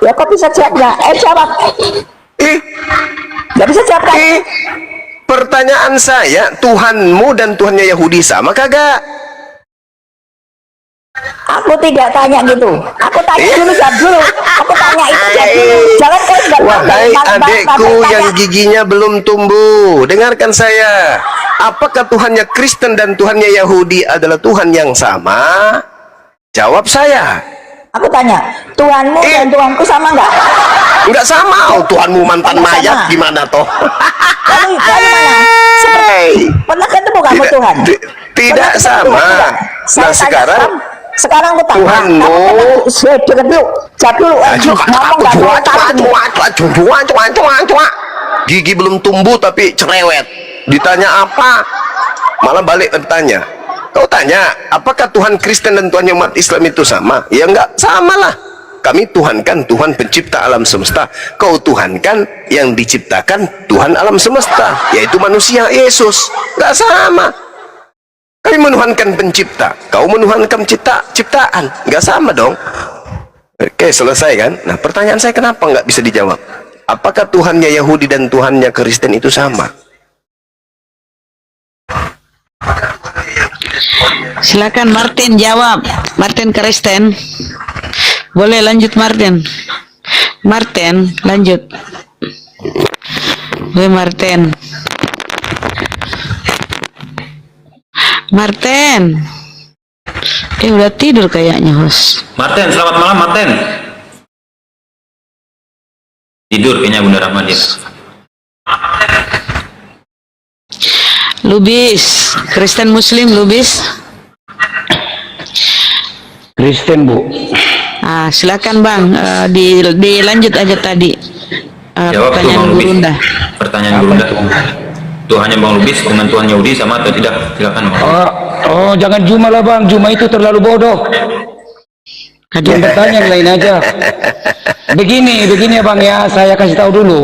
[SPEAKER 9] Ya kok bisa jawab nggak? Jawab. Nggak bisa jawab kan?
[SPEAKER 2] Pertanyaan saya, Tuhanmu dan Tuhannya Yahudi sama kagak?
[SPEAKER 9] Aku tidak tanya gitu. Aku tanya dulu, jawab dulu. Aku tanya itu, jawab dulu. Jangan kau nggak.
[SPEAKER 2] Wahai adekku yang giginya belum tumbuh, dengarkan saya. Apakah Tuhannya Kristen dan Tuhannya Yahudi adalah Tuhan yang sama? Jawab saya.
[SPEAKER 9] Aku tanya, Tuhanmu dan Tuhanku sama nggak?
[SPEAKER 2] Enggak sama. Oh, Tuhanmu mantan
[SPEAKER 9] Nggak
[SPEAKER 2] mayat
[SPEAKER 9] sama.
[SPEAKER 2] gimana toh?
[SPEAKER 9] Lalu mana? Pernah ketemu kamu Tuhan?
[SPEAKER 2] Tidak
[SPEAKER 9] Pernah ketemu
[SPEAKER 2] sama.
[SPEAKER 9] Tuhan nggak? Saya
[SPEAKER 2] Nah,
[SPEAKER 9] tanya, sekarang aku tanya,
[SPEAKER 2] Tuhanmu-
[SPEAKER 9] kamu pernah deket dulu, jawab dulu, ngomong nggak mau tahu.
[SPEAKER 2] Gigi belum tumbuh tapi cerewet. Ditanya apa? Malah balik bertanya. Kau tanya, apakah Tuhan Kristen dan Tuhan umat Islam itu sama? Ya enggak, sama lah. Kami Tuhan kan Tuhan pencipta alam semesta. Kau Tuhan kan yang diciptakan Tuhan alam semesta, yaitu manusia Yesus. Enggak sama. Kami menuhankan pencipta, kau menuhankan ciptaan. Enggak sama dong. Oke, selesai kan? Nah, pertanyaan saya kenapa enggak bisa dijawab? Apakah Tuhannya Yahudi dan Tuhannya Kristen itu sama?
[SPEAKER 5] Silakan Martin jawab. Martin Kristen. Boleh lanjut Martin. Martin, lanjut. Gue Martin. Martin. Udah tidur kayaknya, host.
[SPEAKER 1] Martin, selamat malam Martin. Tidur kayaknya Bunda Rahma dia.
[SPEAKER 5] Lubis, Kristen Muslim Lubis.
[SPEAKER 10] Kristen, Bu.
[SPEAKER 5] Silakan Bang, dilanjut aja tadi.
[SPEAKER 1] Jawab tuh
[SPEAKER 5] Pertanyaan
[SPEAKER 1] Bang Lubis.
[SPEAKER 5] Gurunda.
[SPEAKER 1] Pertanyaan Gurunda. Tuhannya Bang Lubis dengan Tuhan Yahudi sama atau tidak? Silakan Bang.
[SPEAKER 10] Oh, jangan Juma lah Bang. Juma itu terlalu bodoh. Yang bertanya yang lain aja. Begini ya Bang ya, saya kasih tahu dulu.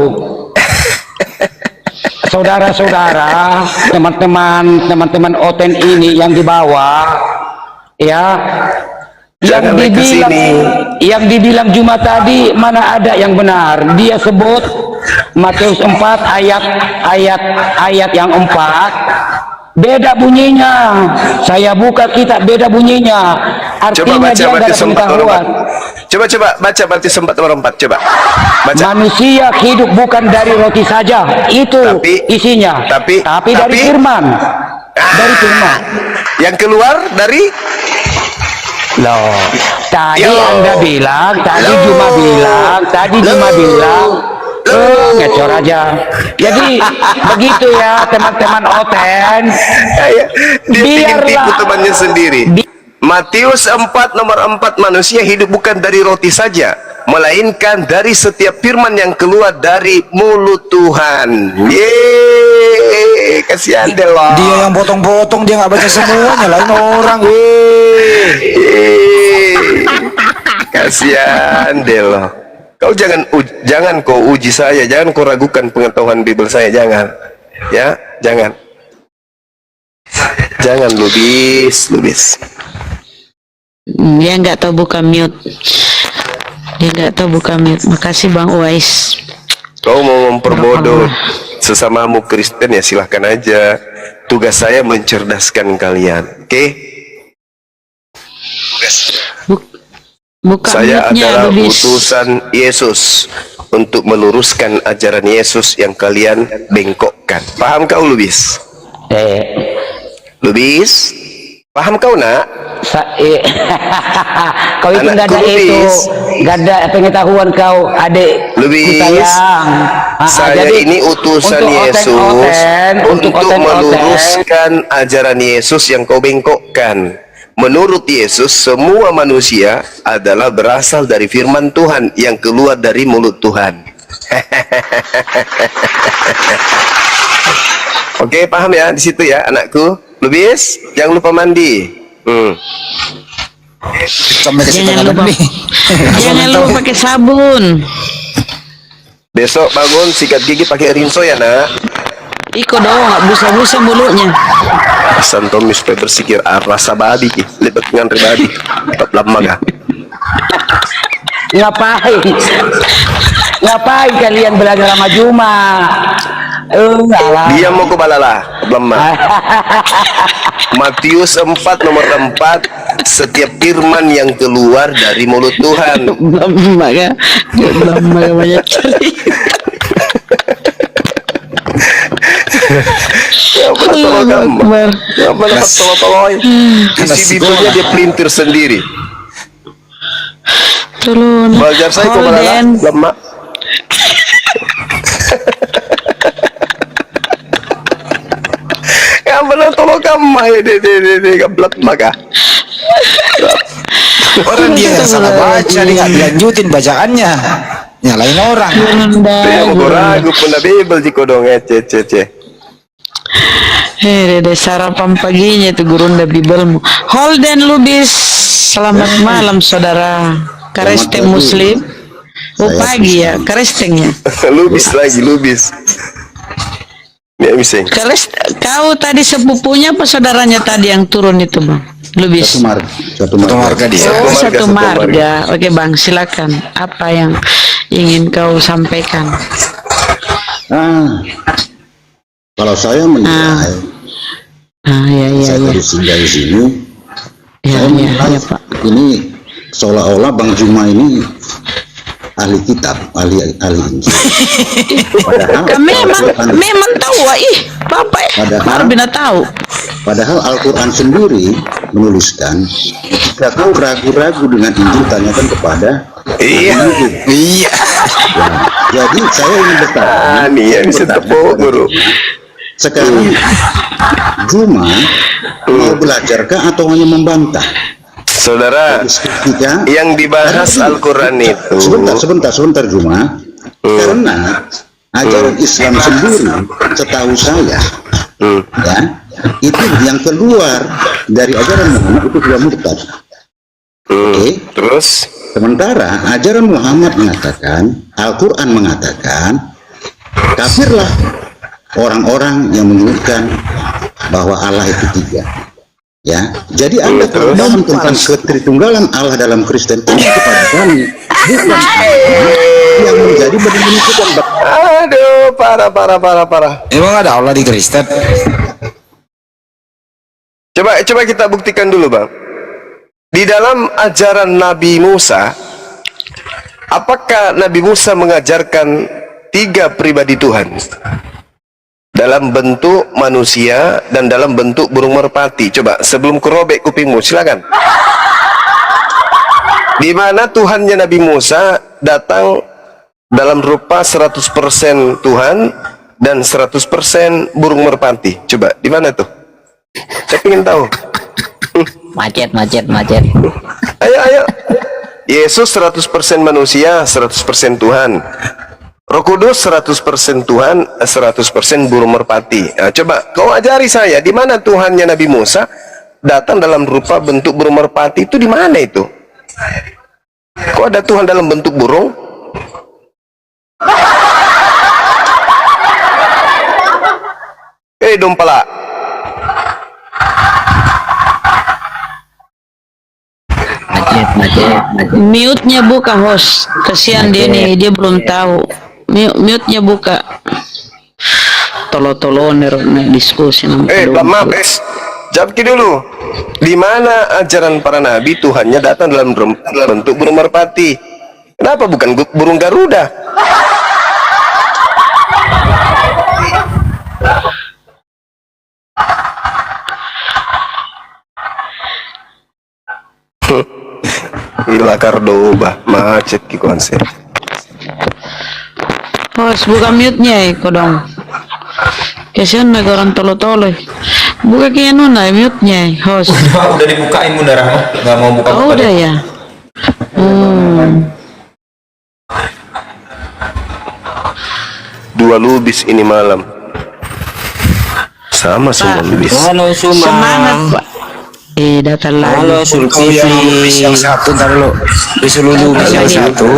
[SPEAKER 10] Saudara-saudara, teman-teman Oten ini yang dibawa, ya, yang dibilang Juma tadi mana ada yang benar? Dia sebut Matius 4 ayat yang 4 beda bunyinya. Saya buka kitab, beda bunyinya. Artinya dia nggak ada pengetahuan.
[SPEAKER 2] Coba baca Matius 4 nomor 4. Coba baca.
[SPEAKER 10] Manusia hidup bukan dari roti saja, itu isinya. Tapi dari firman. Dari firman.
[SPEAKER 2] Yang keluar dari
[SPEAKER 10] Loh, tadi Anda bilang, tadi Juma bilang, ngecor aja. Jadi begitu ya teman-teman Oten.
[SPEAKER 2] dia bikin tipu
[SPEAKER 10] Biarlah.
[SPEAKER 2] temannya sendiri. Matius 4 nomor 4, manusia hidup bukan dari roti saja, melainkan dari setiap firman yang keluar dari mulut Tuhan. Yeay, kasihan deh loh.
[SPEAKER 4] Dia yang potong-potong, dia nggak baca semuanya, lain orang.
[SPEAKER 2] Kasihan deh loh. Kau jangan kau uji saya, jangan kau ragukan pengetahuan Bible saya, jangan. Ya, jangan. Jangan Lubis.
[SPEAKER 5] Dia nggak tahu buka mute. Makasih Bang Uwais.
[SPEAKER 2] Kau mau memperbodoh sesamamu Kristen ya silahkan aja. Tugas saya mencerdaskan kalian, oke?
[SPEAKER 5] Buka
[SPEAKER 2] Saya
[SPEAKER 5] mute-nya,
[SPEAKER 2] adalah
[SPEAKER 5] Lubis.
[SPEAKER 2] utusan Yesus untuk meluruskan ajaran Yesus yang kalian bengkokkan. Paham kau Lubis? Lubis? Paham kau nak?
[SPEAKER 10] Kau itu nggak ada
[SPEAKER 2] Lubis.
[SPEAKER 10] nggak ada pengetahuan kau, adik.
[SPEAKER 2] Lubis, saya
[SPEAKER 10] jadi
[SPEAKER 2] ini utusan
[SPEAKER 10] untuk
[SPEAKER 2] Yesus untuk meluruskan ajaran Yesus yang kau bengkokkan. Menurut Yesus, semua manusia adalah berasal dari firman Tuhan yang keluar dari mulut Tuhan. Oke, paham ya di situ ya, anakku. Lubis, jangan lupa mandi.
[SPEAKER 5] Jangan lupa pakai sabun.
[SPEAKER 2] Besok bangun sikat gigi pakai rinso ya nak.
[SPEAKER 5] Iko dong, nggak busa-busa mulutnya.
[SPEAKER 2] Santomi supaya bersikir rasa babi ki, lebat dengan pribadi. Tetap lama kah?
[SPEAKER 10] Ngapain kalian belajar sama Juma?
[SPEAKER 2] Dia mau ke balala, lemah. Matius 4 nomor 4, setiap firman yang keluar dari mulut Tuhan.
[SPEAKER 5] Belum banyak cerita.
[SPEAKER 2] Isi Biblenya dia pelintir sendiri.
[SPEAKER 5] Tolong.
[SPEAKER 2] Belajar saya kok malah
[SPEAKER 5] Holden.
[SPEAKER 2] lemak. Yang benar tolong kamu de gablak maka.
[SPEAKER 4] Orang dia yang salah baca, dia nggak dilanjutin bacaannya, nyalain orang.
[SPEAKER 2] Dia mau ragu pun Bible jiko dong cece.
[SPEAKER 5] Dede sarapan paginya itu gurunda Bibelmu. Holden Lubis, selamat malam saudara. Karesteng Muslim. Oh pagi ya, karestengnya.
[SPEAKER 2] Lubis. Ini miseng.
[SPEAKER 5] Kau tadi sepupunya apa saudaranya tadi yang turun itu bang? Lubis.
[SPEAKER 3] Satu marga dia.
[SPEAKER 5] Oh, satu marga. Oke bang, silakan. Apa yang ingin kau sampaikan?
[SPEAKER 3] Kalau saya menilai, saya terus singgah di sini. Saya menilai
[SPEAKER 5] Pak.
[SPEAKER 3] ini seolah-olah Bang Juma ini ahli kitab, ahli Injil. Padahal
[SPEAKER 5] memang tahu, Bapak baru bina tahu.
[SPEAKER 3] Padahal Al-Quran sendiri menuliskan, jika kau ragu-ragu dengan Injil, tanyakan kepada
[SPEAKER 2] Iya.
[SPEAKER 3] Ya, jadi saya ingin bertanya,
[SPEAKER 2] bisa tepuk guru.
[SPEAKER 3] sekarang Juma mau belajarkah atau hanya membantah?
[SPEAKER 2] Saudara, yang dibahas Al-Quran itu.
[SPEAKER 3] Sebentar Juma. Karena ajaran Islam sendiri, setahu saya, ya, itu yang keluar dari ajaran Muhammad itu sudah murtad. Oke.
[SPEAKER 2] Terus?
[SPEAKER 3] Sementara ajaran Muhammad mengatakan, Al-Quran mengatakan, kafirlah orang-orang yang menyebutkan bahwa Allah itu tiga. Ya, jadi Anda kalau paham tentang ketritunggalan Allah dalam Kristen ini kepada kami, bukan yang menjadi benar-benar kita.
[SPEAKER 2] Aduh, parah.
[SPEAKER 4] Emang ada Allah di Kristen?
[SPEAKER 2] Coba kita buktikan dulu, Bang. Di dalam ajaran Nabi Musa, apakah Nabi Musa mengajarkan 3 pribadi Tuhan? Dalam bentuk manusia dan dalam bentuk burung merpati. Coba sebelum kurobek kupingmu, silakan. Di mana Tuhannya Nabi Musa datang dalam rupa 100% Tuhan dan 100% burung merpati. Coba, di mana tuh? Saya ingin tahu.
[SPEAKER 11] Macet.
[SPEAKER 2] Ayo. Yesus 100% manusia, 100% Tuhan. Roh Kudus 100% Tuhan, 100% burung merpati. Nah, coba kau ajari saya, di mana Tuhannya Nabi Musa datang dalam rupa bentuk burung merpati itu di mana itu? Kok ada Tuhan dalam bentuk burung? Dompala.
[SPEAKER 11] Macet.
[SPEAKER 5] Mute-nya buka host. Kasihan dia nih, dia belum tahu. Mute-nya buka. Tolo-toloner diskusi.
[SPEAKER 2] Maaf, jawab dulu. Di mana ajaran para nabi Tuhannya datang dalam bentuk burung merpati? Kenapa bukan burung Garuda? Gila Kardoba, macet ki konsep.
[SPEAKER 5] Host, buka mute-nya kodong. Kasihan negara orang tolo-tolo. Buka kaya nuna mute-nya host.
[SPEAKER 1] Udah dibukain Bunda Rahma, nggak mau buka.
[SPEAKER 5] Oh, udah ya.
[SPEAKER 2] Dua lubis ini malam. Sama semua lubis.
[SPEAKER 11] Halo Suma.
[SPEAKER 5] Semangat Pak. Datang lagi.
[SPEAKER 11] Halo Sulkifli.
[SPEAKER 4] Lubis yang satu, ntar dulu. Risul Lubis yang satu.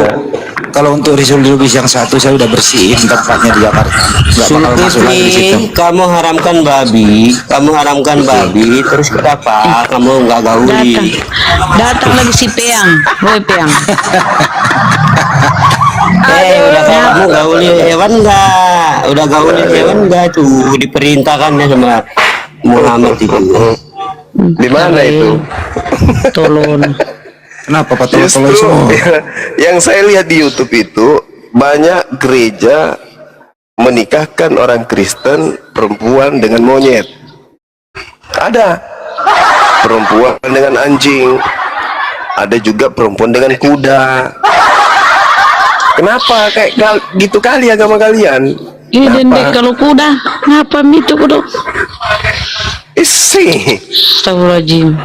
[SPEAKER 4] Kalau untuk Risul Lubis yang satu saya udah bersihin tempatnya di Jakarta. Nggak bakal masuk lagi di situ.
[SPEAKER 11] Kamu haramkan babi, terus kenapa kamu nggak gauli?
[SPEAKER 5] Datang lagi si Peang. Woi Peang.
[SPEAKER 11] Udah kamu gauli hewan nggak? Udah gauli hewan nggak tuh? Diperintahkannya sama Muhammad itu.
[SPEAKER 2] Di mana itu?
[SPEAKER 5] Tolong.
[SPEAKER 4] Kenapa Pak Tolo
[SPEAKER 2] Justru yang saya lihat di YouTube itu banyak gereja menikahkan orang Kristen perempuan dengan monyet. Ada perempuan dengan anjing, ada juga perempuan dengan kuda. Kenapa kayak gitu kali agama kalian?
[SPEAKER 5] Ini dendek kalau kuda, ngapa itu kuda?
[SPEAKER 2] Isi.
[SPEAKER 5] Astagfirullahaladzim.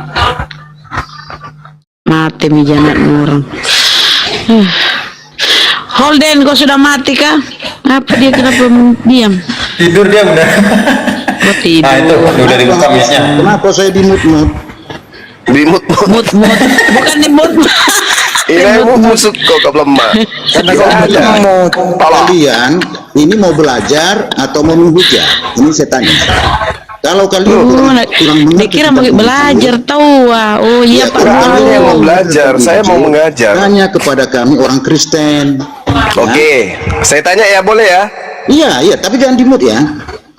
[SPEAKER 5] Mati mi janat orang. Holden, kau sudah mati kah? Apa dia kenapa diam?
[SPEAKER 1] Tidur dia udah.
[SPEAKER 5] Oh, tidur.
[SPEAKER 1] Nah itu udah dibuka misnya.
[SPEAKER 3] Kenapa saya dimut-mut?
[SPEAKER 2] Dimut-mut.
[SPEAKER 5] Bukan dimut.
[SPEAKER 2] Ini mau busuk kok ke lemah.
[SPEAKER 3] Karena kalau kalian ini mau belajar atau mau menghujat? Ini saya tanya. Kalau kalian kurang mengerti,
[SPEAKER 5] dikira mau belajar tahu. Oh iya Pak.
[SPEAKER 2] Kalian mau belajar, saya mau mengajar.
[SPEAKER 3] Tanya kepada kami orang Kristen.
[SPEAKER 2] Oke, saya tanya ya, boleh ya?
[SPEAKER 3] Iya, tapi jangan dimut ya.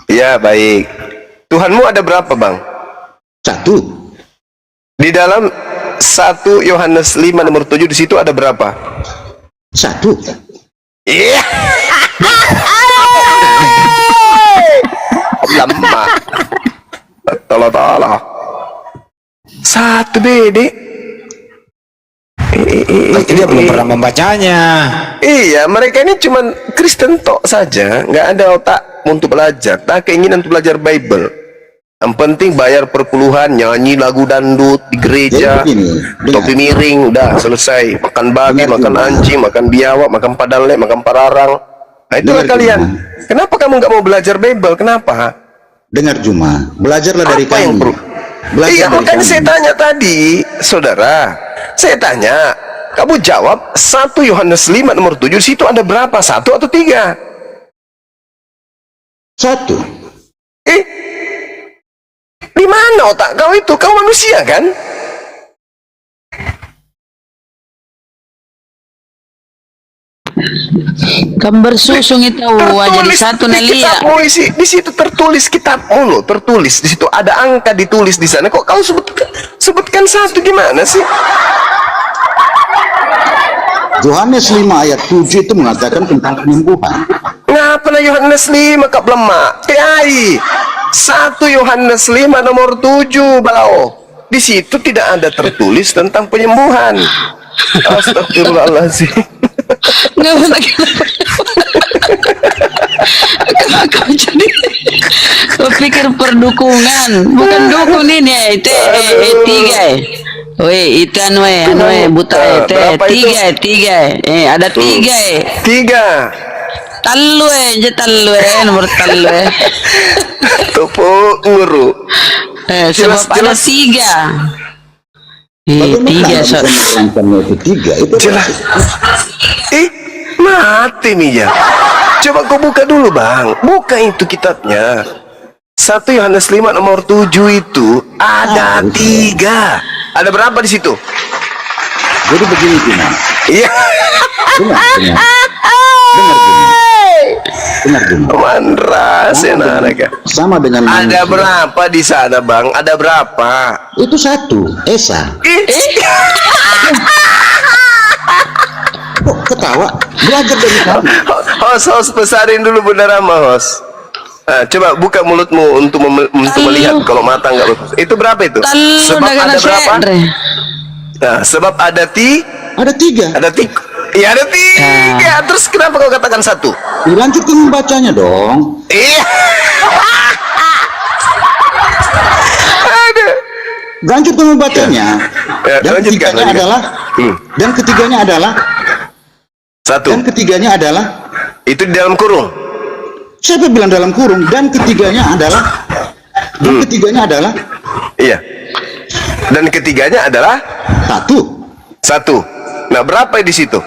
[SPEAKER 2] Iya, baik. Tuhanmu ada berapa, Bang?
[SPEAKER 3] Satu.
[SPEAKER 2] Di dalam 1 Yohanes 5 nomor 7 di situ ada berapa?
[SPEAKER 3] Satu.
[SPEAKER 2] Iya. Lama. Tolong. Satu bede.
[SPEAKER 4] Berarti dia belum pernah membacanya.
[SPEAKER 2] Iya, mereka ini cuman Kristen tok saja, nggak ada otak untuk belajar, tak keinginan untuk belajar Bible. Yang penting bayar perpuluhan, nyanyi lagu dangdut di gereja, topi miring, udah selesai. Makan babi, makan anjing, makan biawak, makan padale, makan pararang. Nah itulah kalian. Kenapa kamu nggak mau belajar Bible? Kenapa?
[SPEAKER 3] Dengar Juma, belajarlah dari
[SPEAKER 2] Apa yang
[SPEAKER 3] kami.
[SPEAKER 2] perlu? Iya, makanya saya tanya tadi, saudara. Saya tanya, kamu jawab 1 Yohanes 5 nomor 7 di situ ada berapa? 1 atau 3?
[SPEAKER 3] 1.
[SPEAKER 2] Di mana otak kau itu? Kau manusia kan?
[SPEAKER 5] Gambar susung itu jadi satu nalia.
[SPEAKER 2] Di situ tertulis kitabmu loh, tertulis di situ ada angka ditulis di sana. Kok kau sebutkan satu gimana sih?
[SPEAKER 3] Yohanes 5 ayat 7 itu mengatakan tentang penyembuhan.
[SPEAKER 2] Ngapa lah Yohanes 5 kak lemak? PAI 1 Yohanes 5 nomor 7 balau. Di situ tidak ada tertulis tentang penyembuhan. Astagfirullahaladzim.
[SPEAKER 5] Nggak bisa kau jadi kau pikir perdukungan bukan dukun ini tiga itu buta tiga ada tiga talu nomor talu
[SPEAKER 2] tepuk nguru
[SPEAKER 5] sebab ada tiga
[SPEAKER 3] tiga itu
[SPEAKER 2] jelas. Mati nih ya. Coba kau buka dulu Bang, buka itu kitabnya. 1 Yohanes 5 nomor 7 itu ada 3. Ada berapa di situ?
[SPEAKER 3] Jadi begini Juma.
[SPEAKER 2] Iya.
[SPEAKER 3] Dengar Juma.
[SPEAKER 2] Mandras
[SPEAKER 3] sama dengan
[SPEAKER 2] ada
[SPEAKER 3] manusia.
[SPEAKER 2] berapa di sana Bang? Ada berapa?
[SPEAKER 3] Itu 1 Esa. Kok ketawa? Belajar dari kamu.
[SPEAKER 2] Host besarin dulu Bunda Rama, host. Coba buka mulutmu untuk melihat kalau mata nggak bagus. Itu berapa itu? Sebab ada berapa? Nah, sebab ada 3. Ada 3. Iya ada 3. Terus kenapa kau katakan 1?
[SPEAKER 3] Dilanjutkan membacanya dong.
[SPEAKER 2] Iya.
[SPEAKER 3] Lanjutkan membacanya. Dan ketiganya adalah. Dan ketiganya adalah.
[SPEAKER 2] 1.
[SPEAKER 3] Dan ketiganya adalah.
[SPEAKER 2] Itu di dalam kurung.
[SPEAKER 3] Siapa bilang dalam kurung? Dan ketiganya adalah. Dan ketiganya adalah.
[SPEAKER 2] Iya. Dan ketiganya adalah 1. Nah berapa di situ?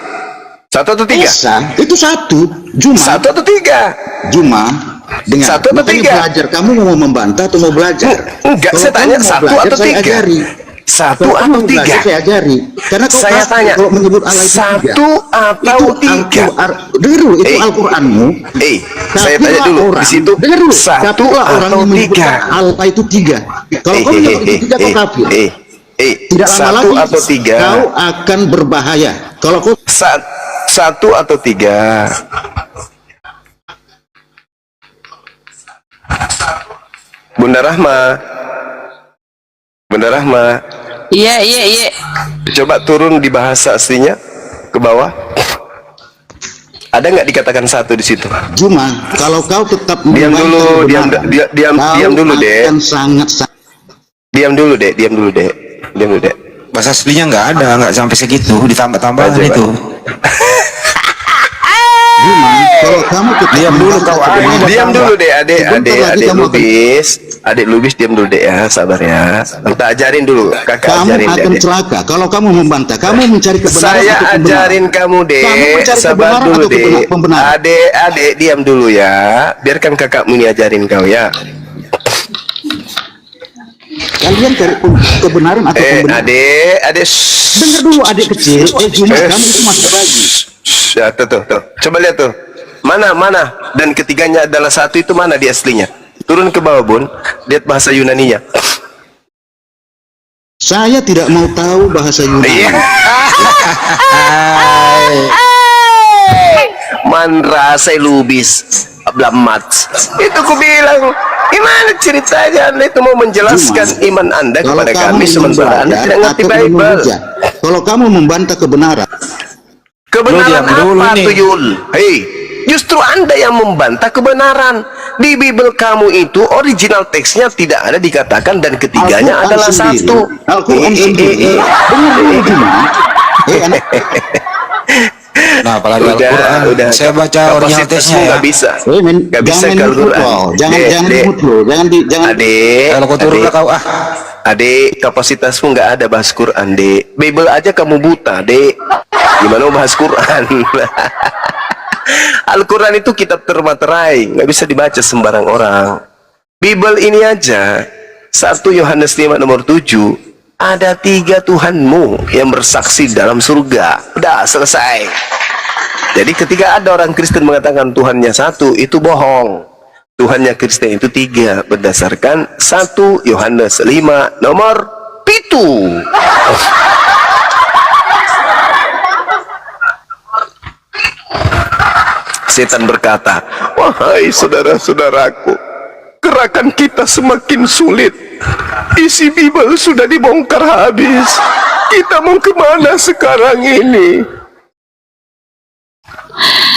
[SPEAKER 2] 1 atau 3?
[SPEAKER 3] Esa, itu 1. Juma.
[SPEAKER 2] 1 atau 3?
[SPEAKER 3] Juma. Dengan
[SPEAKER 2] 1 atau 3?
[SPEAKER 3] Belajar. Kamu mau membantah atau mau belajar?
[SPEAKER 2] Enggak, saya tanya 1 atau 3? 1 atau 3?
[SPEAKER 3] Saya ajari. Karena kau
[SPEAKER 2] saya tanya
[SPEAKER 3] kalau menyebut Allah itu
[SPEAKER 2] 1 atau 3?
[SPEAKER 3] Dengar dulu, itu Al-Qur'anmu.
[SPEAKER 2] Saya tanya dulu di situ 1 atau 3?
[SPEAKER 3] Allah itu 3. Kalau kau menyebut itu 3 kau kafir. Tidak lama lagi
[SPEAKER 2] atau 3?
[SPEAKER 3] Kau akan berbahaya. Kalau kau
[SPEAKER 2] 1 atau 3? Bunda Rahma.
[SPEAKER 5] Iya.
[SPEAKER 2] Coba turun di bahasa aslinya ke bawah. Ada nggak dikatakan satu di situ?
[SPEAKER 3] Cuma kalau kau tetap
[SPEAKER 2] Diam dulu, diam dulu, Dek. Diam dulu, Dek.
[SPEAKER 4] Bahasa aslinya nggak ada, nggak sampai segitu, ditambah-tambahan
[SPEAKER 2] Coba.
[SPEAKER 4] itu.
[SPEAKER 3] Cuma kalau kamu tetap
[SPEAKER 4] Diam dulu kau,
[SPEAKER 2] Diam dulu, Dek.
[SPEAKER 3] Sebentar lagi kamu
[SPEAKER 2] Adik Lubis diam dulu, Dek ya, sabar ya. Kita ajarin dulu, kakak
[SPEAKER 3] kamu
[SPEAKER 2] ajarin,
[SPEAKER 3] akan
[SPEAKER 2] Dek.
[SPEAKER 3] celaka kalau kamu membantah. Kamu mencari kebenaran
[SPEAKER 2] Saya
[SPEAKER 3] atau pembenaran.
[SPEAKER 2] ajarin kamu, Dek.
[SPEAKER 3] Kamu mencari
[SPEAKER 2] Sabar
[SPEAKER 3] kebenaran
[SPEAKER 2] dulu,
[SPEAKER 3] atau
[SPEAKER 2] Dek.
[SPEAKER 3] pembenaran?
[SPEAKER 2] Adek diam dulu ya. Biarkan kakakmu ini ajarin kau ya.
[SPEAKER 3] Kalian cari kebenaran atau pembenaran?
[SPEAKER 2] Adek.
[SPEAKER 3] Dengar dulu adik kecil. Cuma kamu itu masih lagi.
[SPEAKER 2] Ya, tuh. Coba lihat tuh. Mana? Dan ketiganya adalah satu, itu mana di aslinya? Turun ke bawah, Bun. Lihat bahasa Yunaninya.
[SPEAKER 3] Saya tidak mau tahu bahasa Yunani.
[SPEAKER 2] Man rasai Lubis blamat. Itu ku bilang, gimana ceritanya Anda itu mau menjelaskan iman Anda kepada kami sementara Anda tidak ngerti Bible.
[SPEAKER 3] Kalau kamu membantah kebenaran,
[SPEAKER 2] Kebenaran
[SPEAKER 4] Lu diam dulu
[SPEAKER 2] apa
[SPEAKER 4] nih.
[SPEAKER 2] Tuyul? Hei, justru Anda yang membantah kebenaran. Di Bible kamu itu original teksnya tidak ada dikatakan dan ketiganya
[SPEAKER 3] Al-Quran
[SPEAKER 2] adalah
[SPEAKER 3] sendiri.
[SPEAKER 2] satu.
[SPEAKER 3] Al-Quran sendiri. Dengar dulu cuma. Anak.
[SPEAKER 4] Nah, apalagi
[SPEAKER 2] Udah,
[SPEAKER 4] Al-Quran.
[SPEAKER 2] udah.
[SPEAKER 4] Saya baca original
[SPEAKER 2] Kapasitasmu
[SPEAKER 4] teksnya ya.
[SPEAKER 2] nggak bisa. Nggak bisa
[SPEAKER 3] Jangan
[SPEAKER 2] ke
[SPEAKER 3] main
[SPEAKER 2] Al-Quran.
[SPEAKER 3] football. Jangan
[SPEAKER 2] Dek.
[SPEAKER 3] imut lo. Jangan.
[SPEAKER 2] Adik,
[SPEAKER 4] Kalau kau turun kau
[SPEAKER 2] Adik, kapasitasmu nggak ada bahas Quran, Dek. Bible aja kamu buta, Dek. Gimana mau bahas Quran? Al-Quran itu kitab termaterai, nggak bisa dibaca sembarang orang. Bible ini aja, 1 Yohanes 5 nomor 7, ada 3 Tuhanmu yang bersaksi dalam surga. Udah selesai. Jadi ketika ada orang Kristen mengatakan Tuhannya satu, itu bohong. Tuhannya Kristen itu 3 berdasarkan 1 Yohanes 5 nomor 7. Setan berkata, wahai saudara-saudaraku, gerakan kita semakin sulit. Isi Bible sudah dibongkar habis. Kita mau kemana sekarang ini?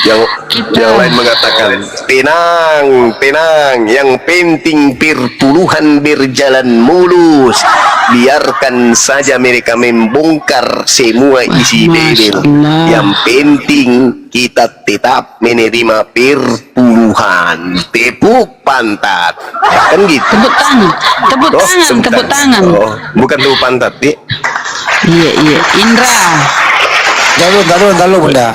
[SPEAKER 2] Yang lain mengatakan, tenang, yang penting perpuluhan berjalan mulus. Biarkan saja mereka membongkar semua isi Bible. Yang penting kita tetap menerima perpuluhan. Tepuk pantat. Kan gitu.
[SPEAKER 5] Tepuk tangan.
[SPEAKER 2] Oh, bukan tepuk pantat, Dik.
[SPEAKER 5] Iya, Indra.
[SPEAKER 4] Dulu Bunda.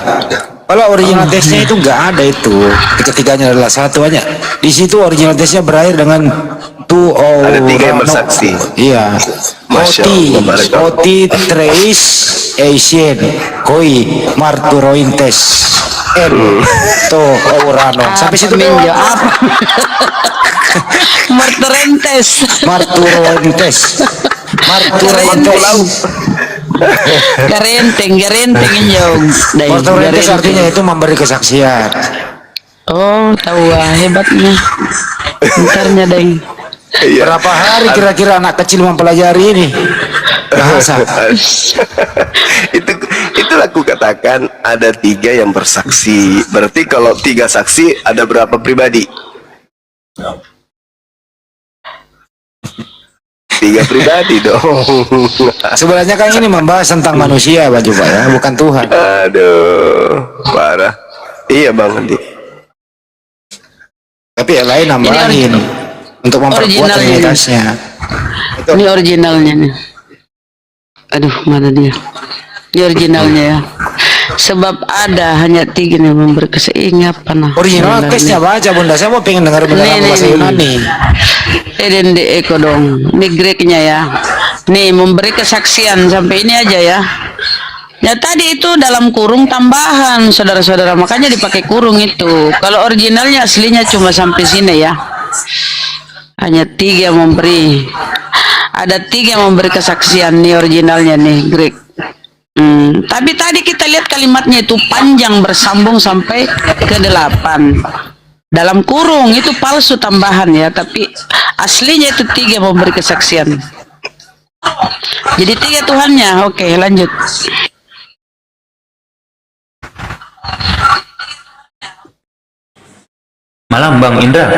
[SPEAKER 4] Kalau original teksnya itu nggak ada itu. Ketiganya adalah satu aja. Di situ original teksnya berakhir dengan tu
[SPEAKER 2] Ada 3 yang bersaksi.
[SPEAKER 4] Iya.
[SPEAKER 2] Masya Allah.
[SPEAKER 4] Oti treis Asian koi marturointes to urano. Sampai situ
[SPEAKER 5] Minjo apa? Marturentes. Garenteng jauh.
[SPEAKER 4] Marturointes artinya itu memberi kesaksian.
[SPEAKER 5] Oh, tahu hebatnya. Bentarnya, Deng.
[SPEAKER 2] Iya.
[SPEAKER 4] Berapa hari kira-kira anak kecil mempelajari ini bahasa?
[SPEAKER 2] Itulah aku katakan ada 3 yang bersaksi. Berarti kalau 3 saksi ada berapa pribadi? 3 pribadi dong.
[SPEAKER 4] Sebenarnya kan ini membahas tentang manusia, Pak Juba ya, bukan Tuhan.
[SPEAKER 2] Aduh, parah. Iya Bang Andi.
[SPEAKER 4] Tapi yang lain nambahin untuk memperkuat realitasnya.
[SPEAKER 5] Ini originalnya nih. Aduh, mana dia? Ini originalnya ya. Sebab ada hanya 3 yang memberi keseingatan.
[SPEAKER 4] Original teksnya baca Bunda, saya mau pengen dengar beneran bahasa Yunani.
[SPEAKER 5] Dende Eko dong. Ini Greknya ya. Nih memberi kesaksian sampai ini aja ya. Ya tadi itu dalam kurung tambahan saudara-saudara, makanya dipakai kurung itu. Kalau originalnya aslinya cuma sampai sini ya. Hanya 3 memberi. Ada 3 memberi kesaksian nih originalnya nih Grek. Tapi tadi kita lihat kalimatnya itu panjang bersambung sampai ke 8. Dalam kurung itu palsu tambahan ya, tapi aslinya itu 3 memberi kesaksian. Jadi 3 Tuhannya. Oke, lanjut.
[SPEAKER 1] Malam Bang Indra.